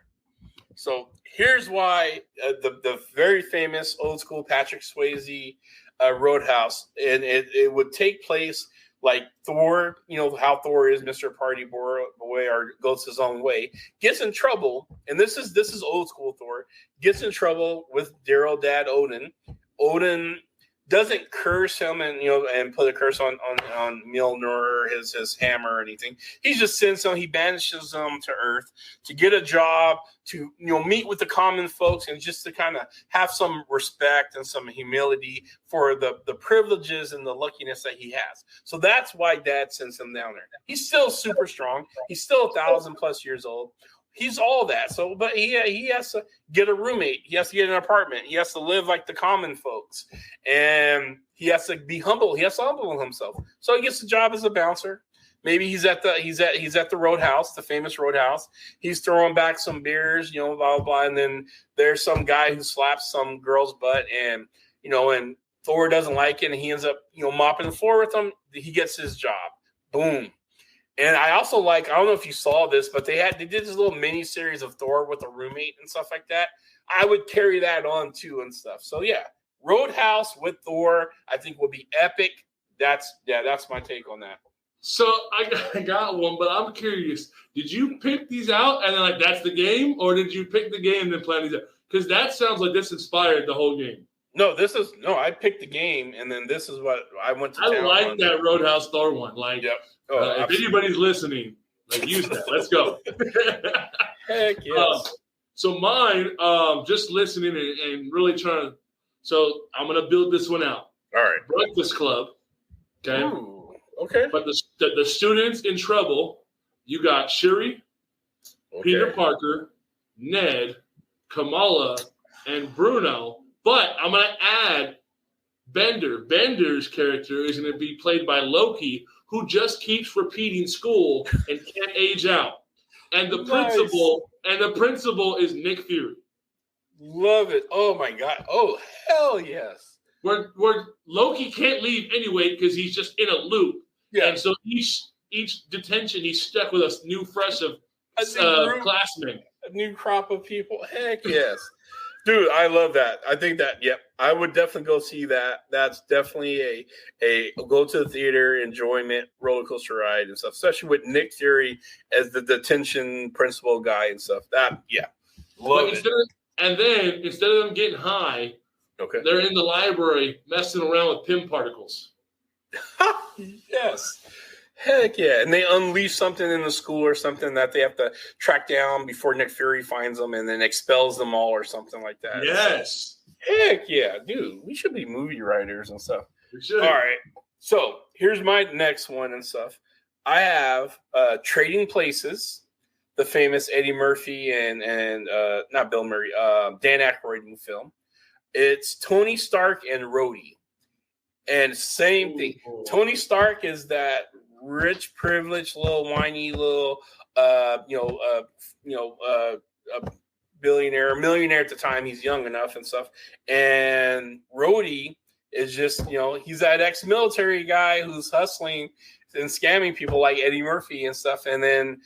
[SPEAKER 4] So here's why the very famous old school Patrick Swayze Roadhouse, and it would take place like Thor, how Thor is Mr. Party Boy or goes his own way, gets in trouble, and this is old school Thor, gets in trouble with Daryl Dad Odin. Odin doesn't curse him and put a curse on Mjolnir, his hammer or anything. He just sends him, he banishes him to Earth to get a job, to meet with the common folks, and just to kind of have some respect and some humility for the privileges and the luckiness that he has. So that's why Dad sends him down there. He's still super strong. He's still 1,000+ years old. He's all that. So, but he has to get a roommate. He has to get an apartment. He has to live like the common folks, and he has to be humble. He has to humble himself. So he gets a job as a bouncer. Maybe he's at the Roadhouse, the famous Roadhouse. He's throwing back some beers, blah blah blah. And then there's some guy who slaps some girl's butt, and and Thor doesn't like it, and he ends up mopping the floor with him. He gets his job. Boom. And I also I don't know if you saw this, but they did this little mini series of Thor with a roommate and stuff like that. I would carry that on too and stuff. So yeah, Roadhouse with Thor, I think would be epic. That's my take on that.
[SPEAKER 5] So I got one, but I'm curious. Did you pick these out and then that's the game, or did you pick the game and then plan these out? Because that sounds like this inspired the whole game.
[SPEAKER 4] No, I picked the game, and then this is what I went to.
[SPEAKER 5] I like that Roadhouse Thor one.
[SPEAKER 4] Yep.
[SPEAKER 5] If anybody's listening, use that. Let's go.
[SPEAKER 4] Heck yes.
[SPEAKER 5] So mine, just listening and really trying to. So I'm gonna build this one out.
[SPEAKER 4] All right.
[SPEAKER 5] Breakfast Club. Okay.
[SPEAKER 4] Ooh, okay.
[SPEAKER 5] But the students in trouble. You got Shuri, Peter Parker, Ned, Kamala, and Bruno. But I'm going to add Bender. Bender's character is going to be played by Loki, who just keeps repeating school and can't age out. And the principal is Nick Fury.
[SPEAKER 4] Love it. Oh my God. Oh, hell yes.
[SPEAKER 5] Where Loki can't leave anyway because he's just in a loop. Yeah. And so each detention he's stuck with a new fresh of classmen.
[SPEAKER 4] A new crop of people. Heck yes. Dude, I love that. I think that, I would definitely go see that. That's definitely a go to the theater enjoyment roller coaster ride and stuff, especially with Nick Fury as the detention principal guy and stuff. Love it.
[SPEAKER 5] And then instead of them getting high, they're in the library messing around with PIM particles.
[SPEAKER 4] Yes. Heck yeah. And they unleash something in the school or something that they have to track down before Nick Fury finds them and then expels them all or something like that.
[SPEAKER 5] Yes.
[SPEAKER 4] Heck yeah. Dude, we should be movie writers and stuff.
[SPEAKER 5] We should.
[SPEAKER 4] All right. So here's my next one and stuff. I have Trading Places, the famous Eddie Murphy and not Bill Murray, Dan Aykroyd film. It's Tony Stark and Rhodey. And same thing. Tony Stark is that rich, privileged, little whiny, little, millionaire at the time. He's young enough and stuff. And Rhodey is just, he's that ex-military guy who's hustling and scamming people like Eddie Murphy and stuff. And then,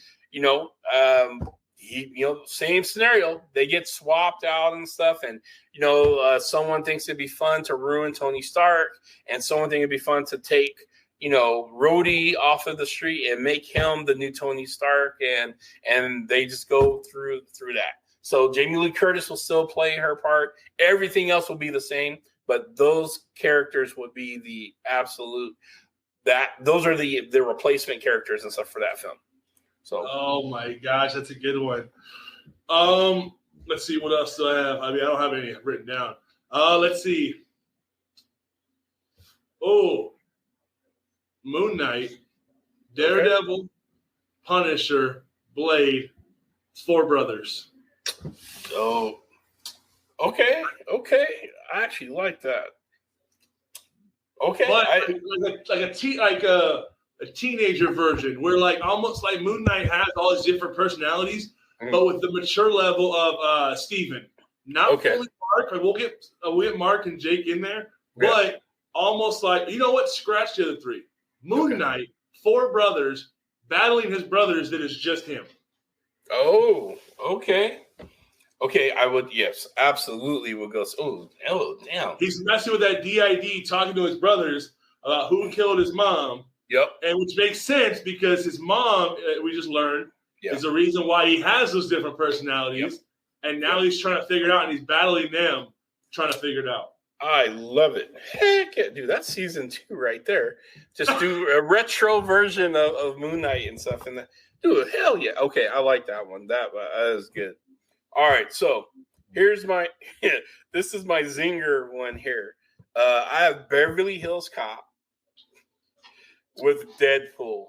[SPEAKER 4] same scenario. They get swapped out and stuff. And, someone thinks it'd be fun to ruin Tony Stark, and someone thinks it'd be fun to take Rhodey off of the street and make him the new Tony Stark, and they just go through that. So Jamie Lee Curtis will still play her part. Everything else will be the same, but those characters would be the absolute those are the replacement characters and stuff for that film. So
[SPEAKER 5] oh my gosh, that's a good one. Let's see, what else do I have? I don't have any written down. Let's see. Oh, Moon Knight, Daredevil, Punisher, Blade, Four Brothers.
[SPEAKER 4] Oh, Okay. I actually like that. Okay.
[SPEAKER 5] But like a teenager version where like almost like Moon Knight has all his different personalities, but with the mature level of Steven. Not fully Mark. Like we'll get Mark and Jake in there, but almost like, you know what? Scratch the other three. Moon Knight, 4 brothers battling his brothers that is just him.
[SPEAKER 4] Oh, okay. Okay, I would, yes, absolutely would go. Oh, damn.
[SPEAKER 5] He's messing with that DID, talking to his brothers about who killed his mom.
[SPEAKER 4] Yep.
[SPEAKER 5] And which makes sense because his mom, we just learned, is the reason why he has those different personalities. Yep. And now he's trying to figure it out, and he's battling them, trying to figure it out.
[SPEAKER 4] I love it. Heck yeah, dude, that's season 2 right there. Just do a retro version of Moon Knight and stuff. And that, dude, hell yeah. Okay, I like that one. That is good. All right, so here's my this is my zinger one here. I have Beverly Hills Cop with Deadpool.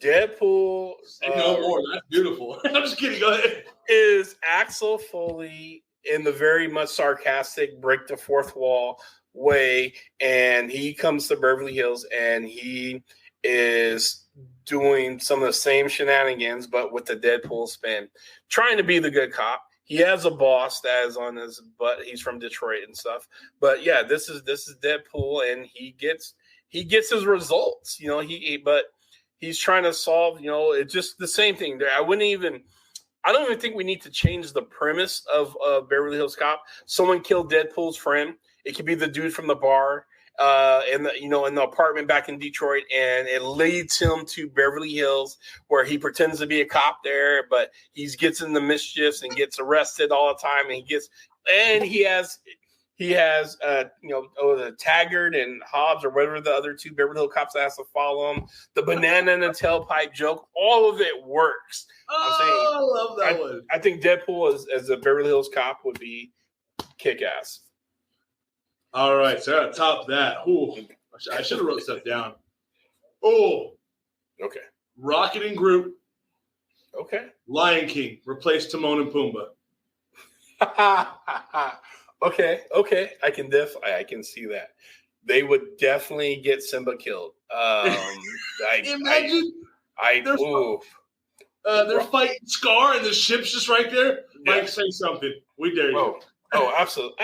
[SPEAKER 4] Deadpool.
[SPEAKER 5] No more. That's beautiful. I'm just kidding. Go ahead.
[SPEAKER 4] Is Axel Foley in the very much sarcastic break the fourth wall way, and he comes to Beverly Hills and he is doing some of the same shenanigans, but with the Deadpool spin, trying to be the good cop. He has a boss that is on his butt. He's from Detroit and stuff. But yeah, this is Deadpool, and he gets his results. You know, but he's trying to solve. You know, it's just the same thing. I don't even think we need to change the premise of Beverly Hills Cop. Someone killed Deadpool's friend. It could be the dude from the bar. In the apartment back in Detroit, and it leads him to Beverly Hills, where he pretends to be a cop there, but he gets in the mischiefs and gets arrested all the time, and he has the Taggart and Hobbs or whatever the other 2 Beverly Hills cops that has to follow him. The banana in the tailpipe joke, all of it works.
[SPEAKER 5] I love that one.
[SPEAKER 4] I think Deadpool as a Beverly Hills cop would be kick-ass.
[SPEAKER 5] All right, so to top that, I should have wrote stuff down. Oh,
[SPEAKER 4] okay.
[SPEAKER 5] Rocket and Groot.
[SPEAKER 4] Okay.
[SPEAKER 5] Lion King replaced Timon and Pumbaa.
[SPEAKER 4] Okay. I can see that. They would definitely get Simba killed.
[SPEAKER 5] Imagine they're fighting Scar and the ship's just right there. Yeah. Like, say something. We dare you.
[SPEAKER 4] Oh, absolutely.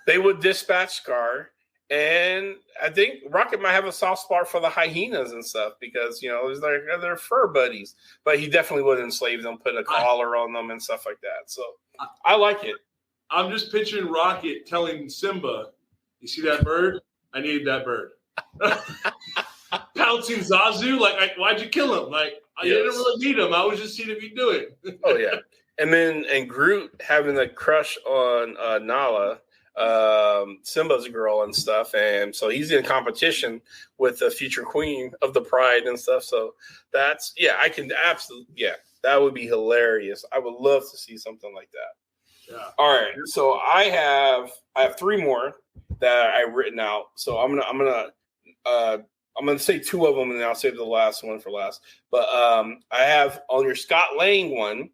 [SPEAKER 4] They would dispatch Scar, and I think Rocket might have a soft spot for the hyenas and stuff because, you know, they're fur buddies. But he definitely would enslave them, put a collar on them and stuff like that. So I like it.
[SPEAKER 5] I'm just picturing Rocket telling Simba, "You see that bird? I needed that bird." Pouncing Zazu, like, why'd you kill him? Like, I didn't really need him. I was just seeing if you do it.
[SPEAKER 4] Oh yeah. And Groot having a crush on Nala, Simba's girl and stuff, and so he's in competition with the future queen of the Pride and stuff. So that would be hilarious. I would love to see something like that. Yeah. All right, so I have 3 more that I've written out. So I'm gonna say 2 of them, and then I'll save the last one for last. But I have on your Scott Lang one.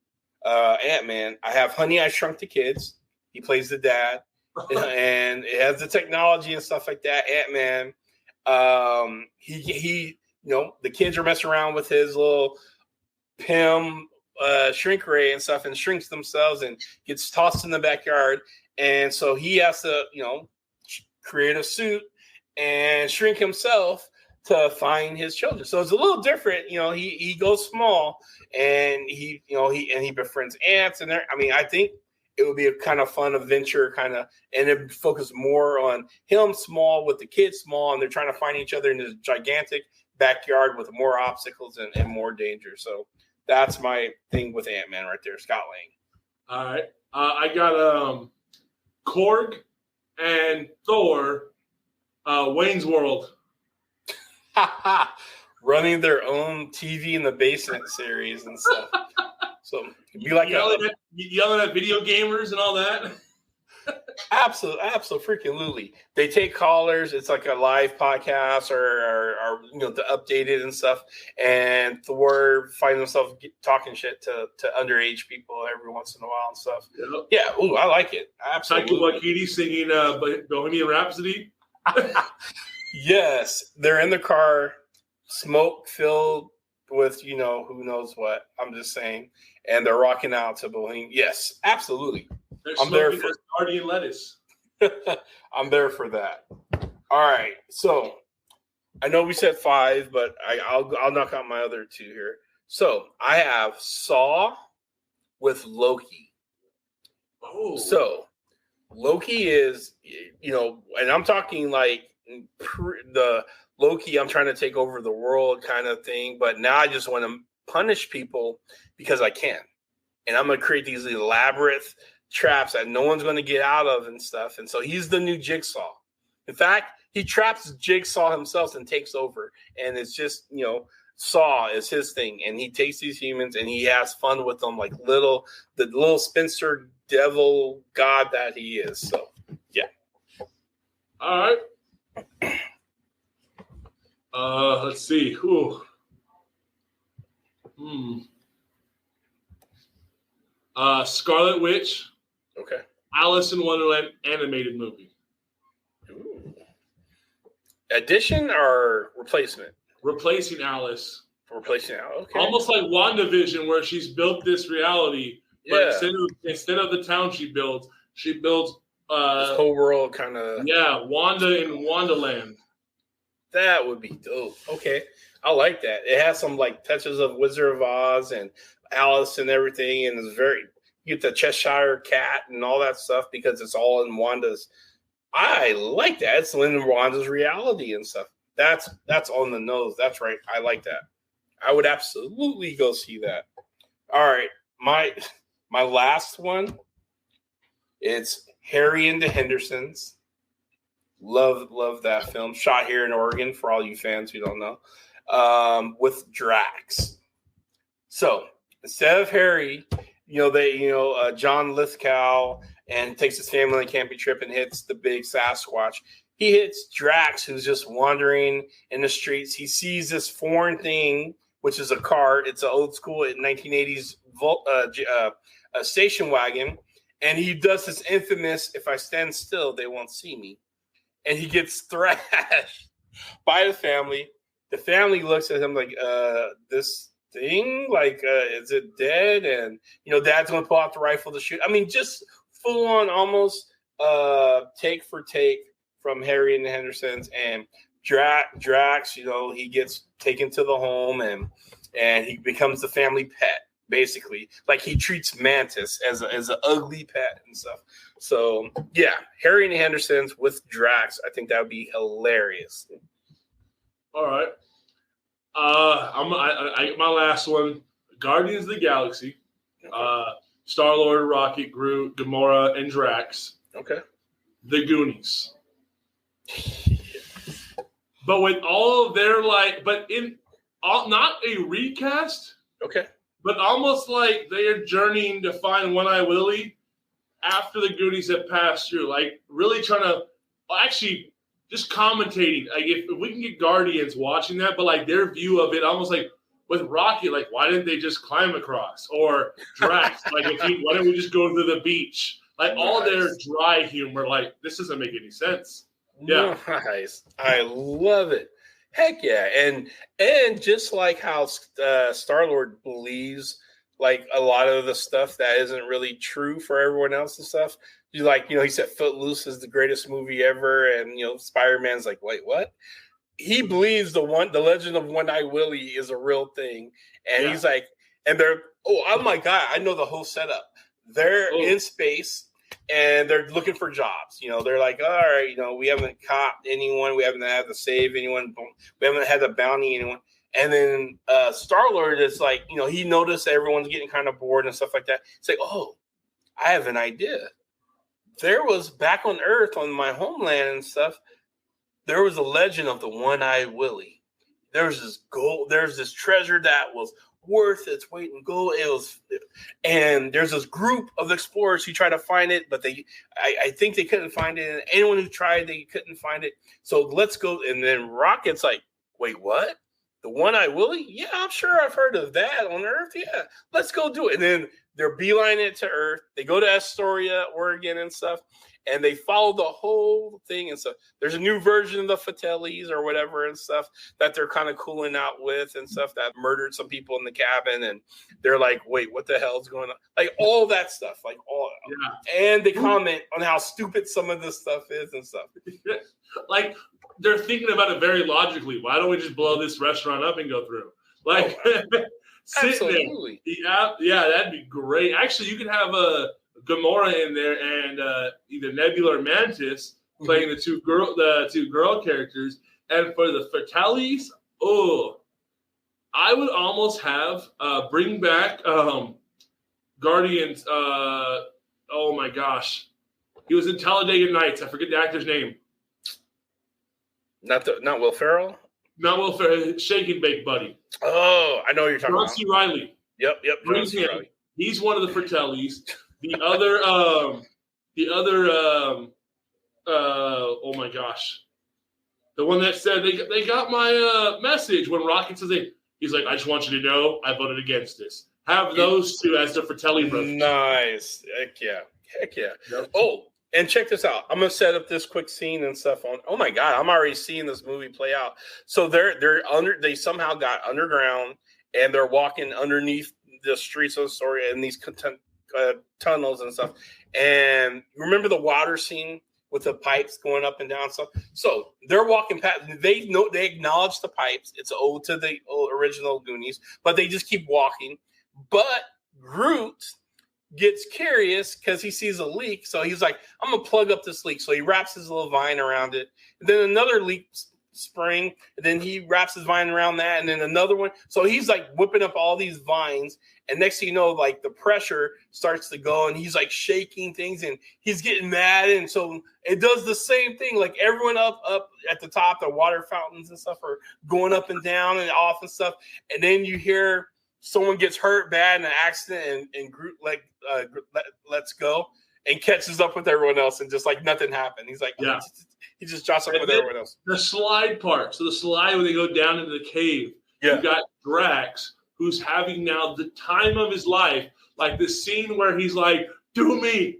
[SPEAKER 4] Ant-Man. I have Honey, I Shrunk the Kids. He plays the dad, and it has the technology and stuff like that. Ant-Man. He the kids are messing around with his little Pym shrink ray and stuff, and shrinks themselves and gets tossed in the backyard. And so he has to, create a suit and shrink himself to find his children. So it's a little different. He goes small, and he befriends ants, and I think it would be a kind of fun adventure, and it focus more on him small with the kids small, and they're trying to find each other in this gigantic backyard with more obstacles and more danger. So that's my thing with Ant-Man right there, Scott Lang.
[SPEAKER 5] All right. I got Korg and Thor, Wayne's World.
[SPEAKER 4] Running their own TV in the basement series and stuff. So it'd be like
[SPEAKER 5] yelling at video gamers and all that.
[SPEAKER 4] Absolutely. They take callers. It's like a live podcast or to update it and stuff. And Thor finds himself talking shit to underage people every once in a while and stuff. Yep. Yeah. Ooh, I like it. Absolutely.
[SPEAKER 5] Taika Waititi singing Bohemian Rhapsody.
[SPEAKER 4] Yes, they're in the car, smoke filled with who knows what. I'm just saying, and they're rocking out to Bohemian. Yes, absolutely. I'm there for
[SPEAKER 5] Guardian lettuce.
[SPEAKER 4] I'm there for that. All right, so I know we said 5, but I'll knock out my other 2 here. So I have Saw with Loki.
[SPEAKER 5] Oh,
[SPEAKER 4] so Loki is and I'm talking like the Loki. I'm trying to take over the world kind of thing, but now I just want to punish people because I can, and I'm going to create these elaborate traps that no one's going to get out of and stuff. And so he's the new Jigsaw. In fact, he traps Jigsaw himself and takes over. And it's just, Saw is his thing. And he takes these humans and he has fun with them like the little spinster devil god that he is. So, yeah.
[SPEAKER 5] All right. Let's see. Scarlet Witch.
[SPEAKER 4] Okay.
[SPEAKER 5] Alice in Wonderland animated movie.
[SPEAKER 4] Ooh. Addition or replacement?
[SPEAKER 5] Replacing Alice.
[SPEAKER 4] Replacing Alice. Okay.
[SPEAKER 5] Almost like WandaVision, where she's built this reality, but instead of the town she builds this
[SPEAKER 4] whole world kind of.
[SPEAKER 5] Yeah, Wanda in Wonderland.
[SPEAKER 4] That would be dope. Okay, I like that. It has some like touches of Wizard of Oz and Alice and everything, and it's very. You get the Cheshire Cat and all that stuff because it's all in Wanda's. I like that. It's in Wanda's reality and stuff. That's on the nose. That's right. I like that. I would absolutely go see that. All right, my last one. It's Harry and the Hendersons. Love that film. Shot here in Oregon for all you fans who don't know. With Drax. So instead of Harry. John Lithgow and takes his family on a camping trip and hits the big Sasquatch. He hits Drax, who's just wandering in the streets. He sees this foreign thing, which is a car. It's an old school 1980s station wagon. And he does this infamous, if I stand still, they won't see me. And he gets thrashed by the family. The family looks at him like, this thing, like is it dead? And dad's gonna pull out the rifle to shoot. I mean, just full on almost take for take from Harry and the Hendersons. And Drax, he gets taken to the home and he becomes the family pet, basically. Like he treats Mantis as an ugly pet and stuff. So yeah, Harry and the Hendersons with Drax, I think that would be hilarious.
[SPEAKER 5] All right. My last one, Guardians of the Galaxy, Star-Lord, Rocket, Groot, Gamora, and Drax.
[SPEAKER 4] Okay.
[SPEAKER 5] The Goonies. But with all of their not a recast.
[SPEAKER 4] Okay.
[SPEAKER 5] But almost like they are journeying to find One-Eye Willie after the Goonies have passed through, like really trying to actually. Just commentating, like if we can get Guardians watching that, but like their view of it, almost like with Rocket, like why didn't they just climb across? Or Drax, like why don't we just go to the beach? Like all their dry humor, like this doesn't make any sense. Yeah,
[SPEAKER 4] nice. I love it. Heck yeah, and just like how Star-Lord believes like a lot of the stuff that isn't really true for everyone else and stuff. He said Footloose is the greatest movie ever, and Spider-Man's like, wait, what? He believes the Legend of One-Eye Willie is a real thing, and he's like, and they're, oh my god, I know the whole setup. They're in space, and they're looking for jobs. They're like, all right, we haven't caught anyone, we haven't had to save anyone, we haven't had to bounty anyone. And then Star-Lord is like, he noticed that everyone's getting kind of bored and stuff like that. It's like, oh, I have an idea. There was back on Earth, on my homeland and stuff, there was a legend of the One-Eye Willie. There's this treasure that was worth its weight in gold. And there's this group of explorers who try to find it, but I think they couldn't find it. And anyone who tried, they couldn't find it. So let's go. And then Rocket's like, wait, what? The One-Eyed Willie? Yeah, I'm sure I've heard of that on Earth. Yeah, let's go do it. And then they're beelining it to Earth. They go to Astoria, Oregon and stuff, and they follow the whole thing and stuff. There's a new version of the Fratellis or whatever and stuff that they're kind of cooling out with and stuff that murdered some people in the cabin. And they're like, wait, what the hell's going on? Like all that stuff, like all. Yeah. And they comment on how stupid some of this stuff is and stuff.
[SPEAKER 5] Like, they're thinking about it very logically. Why don't we just blow this restaurant up and go through? Like, sitting there. Yeah, that'd be great. Actually, you could have a Gamora in there and either Nebula or Mantis playing the two girl characters. And for the Fratellis, I would almost have bring back Guardians. Oh my gosh, he was in Talladega Nights. I forget the actor's name. Not
[SPEAKER 4] Will Ferrell?
[SPEAKER 5] Not Will Ferrell. Shake and Bake Buddy.
[SPEAKER 4] Oh, I know what you're talking
[SPEAKER 5] John C. Riley.
[SPEAKER 4] Yep. John C. Riley.
[SPEAKER 5] He's one of the Fratellis. The other, oh my gosh, the one that said they got my message when Rocket says he's like, I just want you to know I voted against this. Have those two as the Fratelli brothers.
[SPEAKER 4] Nice. Heck yeah. Yep. Oh. And check this out. I'm gonna set up this quick scene and stuff on. Oh my God, I'm already seeing this movie play out. So they somehow got underground and they're walking underneath the streets of Astoria in these tunnels and stuff. And remember the water scene with the pipes going up and down stuff. So they're walking past. They acknowledge the pipes. It's an ode to the original Goonies, but they just keep walking. But Groot gets curious because he sees a leak. So he's like, I'm going to plug up this leak. So he wraps his little vine around it. And then another leak spring. And then he wraps his vine around that. And then another one. So he's like whipping up all these vines. And next thing you know, like the pressure starts to go and he's like shaking things and he's getting mad. And so it does the same thing. Like everyone up at the top, the water fountains and stuff are going up and down and off and stuff. And then you hear someone gets hurt bad in an accident and Groot lets go and catches up with everyone else and just like nothing happened. He's like, yeah. He just jots up with everyone else.
[SPEAKER 5] The slide part. So the slide when they go down into the cave, you got Drax, who's having now the time of his life. Like the scene where he's like, do me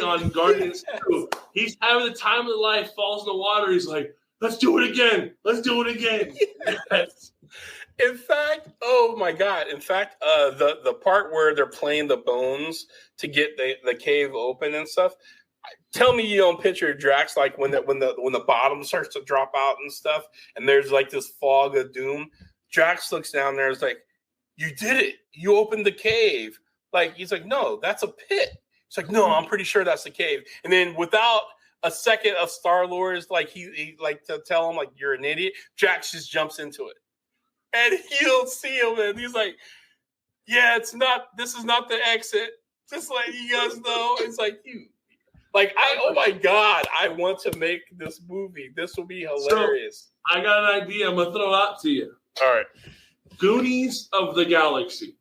[SPEAKER 5] on Guardians 2. He's having the time of his life, falls in the water. He's like, let's do it again. Yes.
[SPEAKER 4] In fact, oh my God! In fact, the part where they're playing the bones to get the cave open and stuff. Tell me you don't picture Drax like when the bottom starts to drop out and stuff, and there's like this fog of doom. Drax looks down there, and is like, "You did it! You opened the cave!" Like he's like, "No, that's a pit." It's like, "No, I'm pretty sure that's the cave." And then without a second of Star-Lord's like he like to tell him like you're an idiot, Drax just jumps into it. And he'll see him, and he's like, "Yeah, this is not the exit. Just letting you guys know." It's like oh my God, I want to make this movie. This will be hilarious.
[SPEAKER 5] So, I got an idea I'm going to throw out to you.
[SPEAKER 4] All right.
[SPEAKER 5] Goonies of the Galaxy.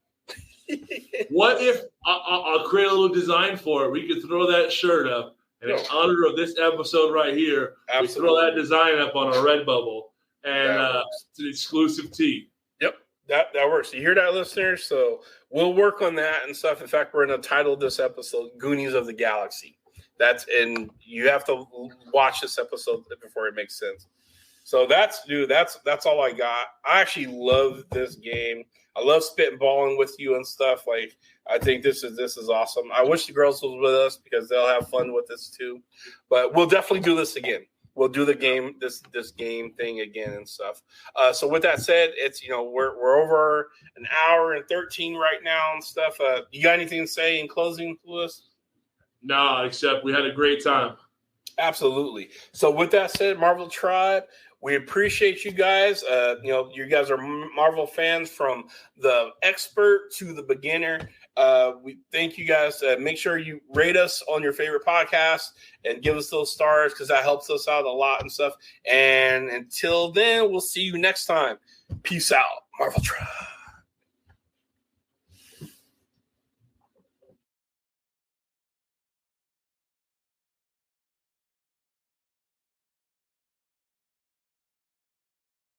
[SPEAKER 5] What if, I'll create a little design for it. We could throw that shirt up. And in honor of this episode right here, we throw that design up on a Redbubble. And it's an exclusive tee.
[SPEAKER 4] Yep, that works. You hear that, listeners? So we'll work on that and stuff. In fact, we're going to title this episode Goonies of the Galaxy. And you have to watch this episode before it makes sense. So that's all I got. I actually love this game. I love spitballing with you and stuff. Like, I think this is awesome. I wish the girls was with us because they'll have fun with this too. But we'll definitely do this again. We'll do the game, this game thing again and stuff. So with that said, it's we're over an hour and 13 right now and stuff. You got anything to say in closing, Louis?
[SPEAKER 5] No, except we had a great time.
[SPEAKER 4] Absolutely. So with that said, Marvel Tribe, we appreciate you guys. You guys are Marvel fans from the expert to the beginner. We thank you guys. Make sure you rate us on your favorite podcast and give us those stars because that helps us out a lot and stuff. And until then, we'll see you next time. Peace out, Marvel Tribe.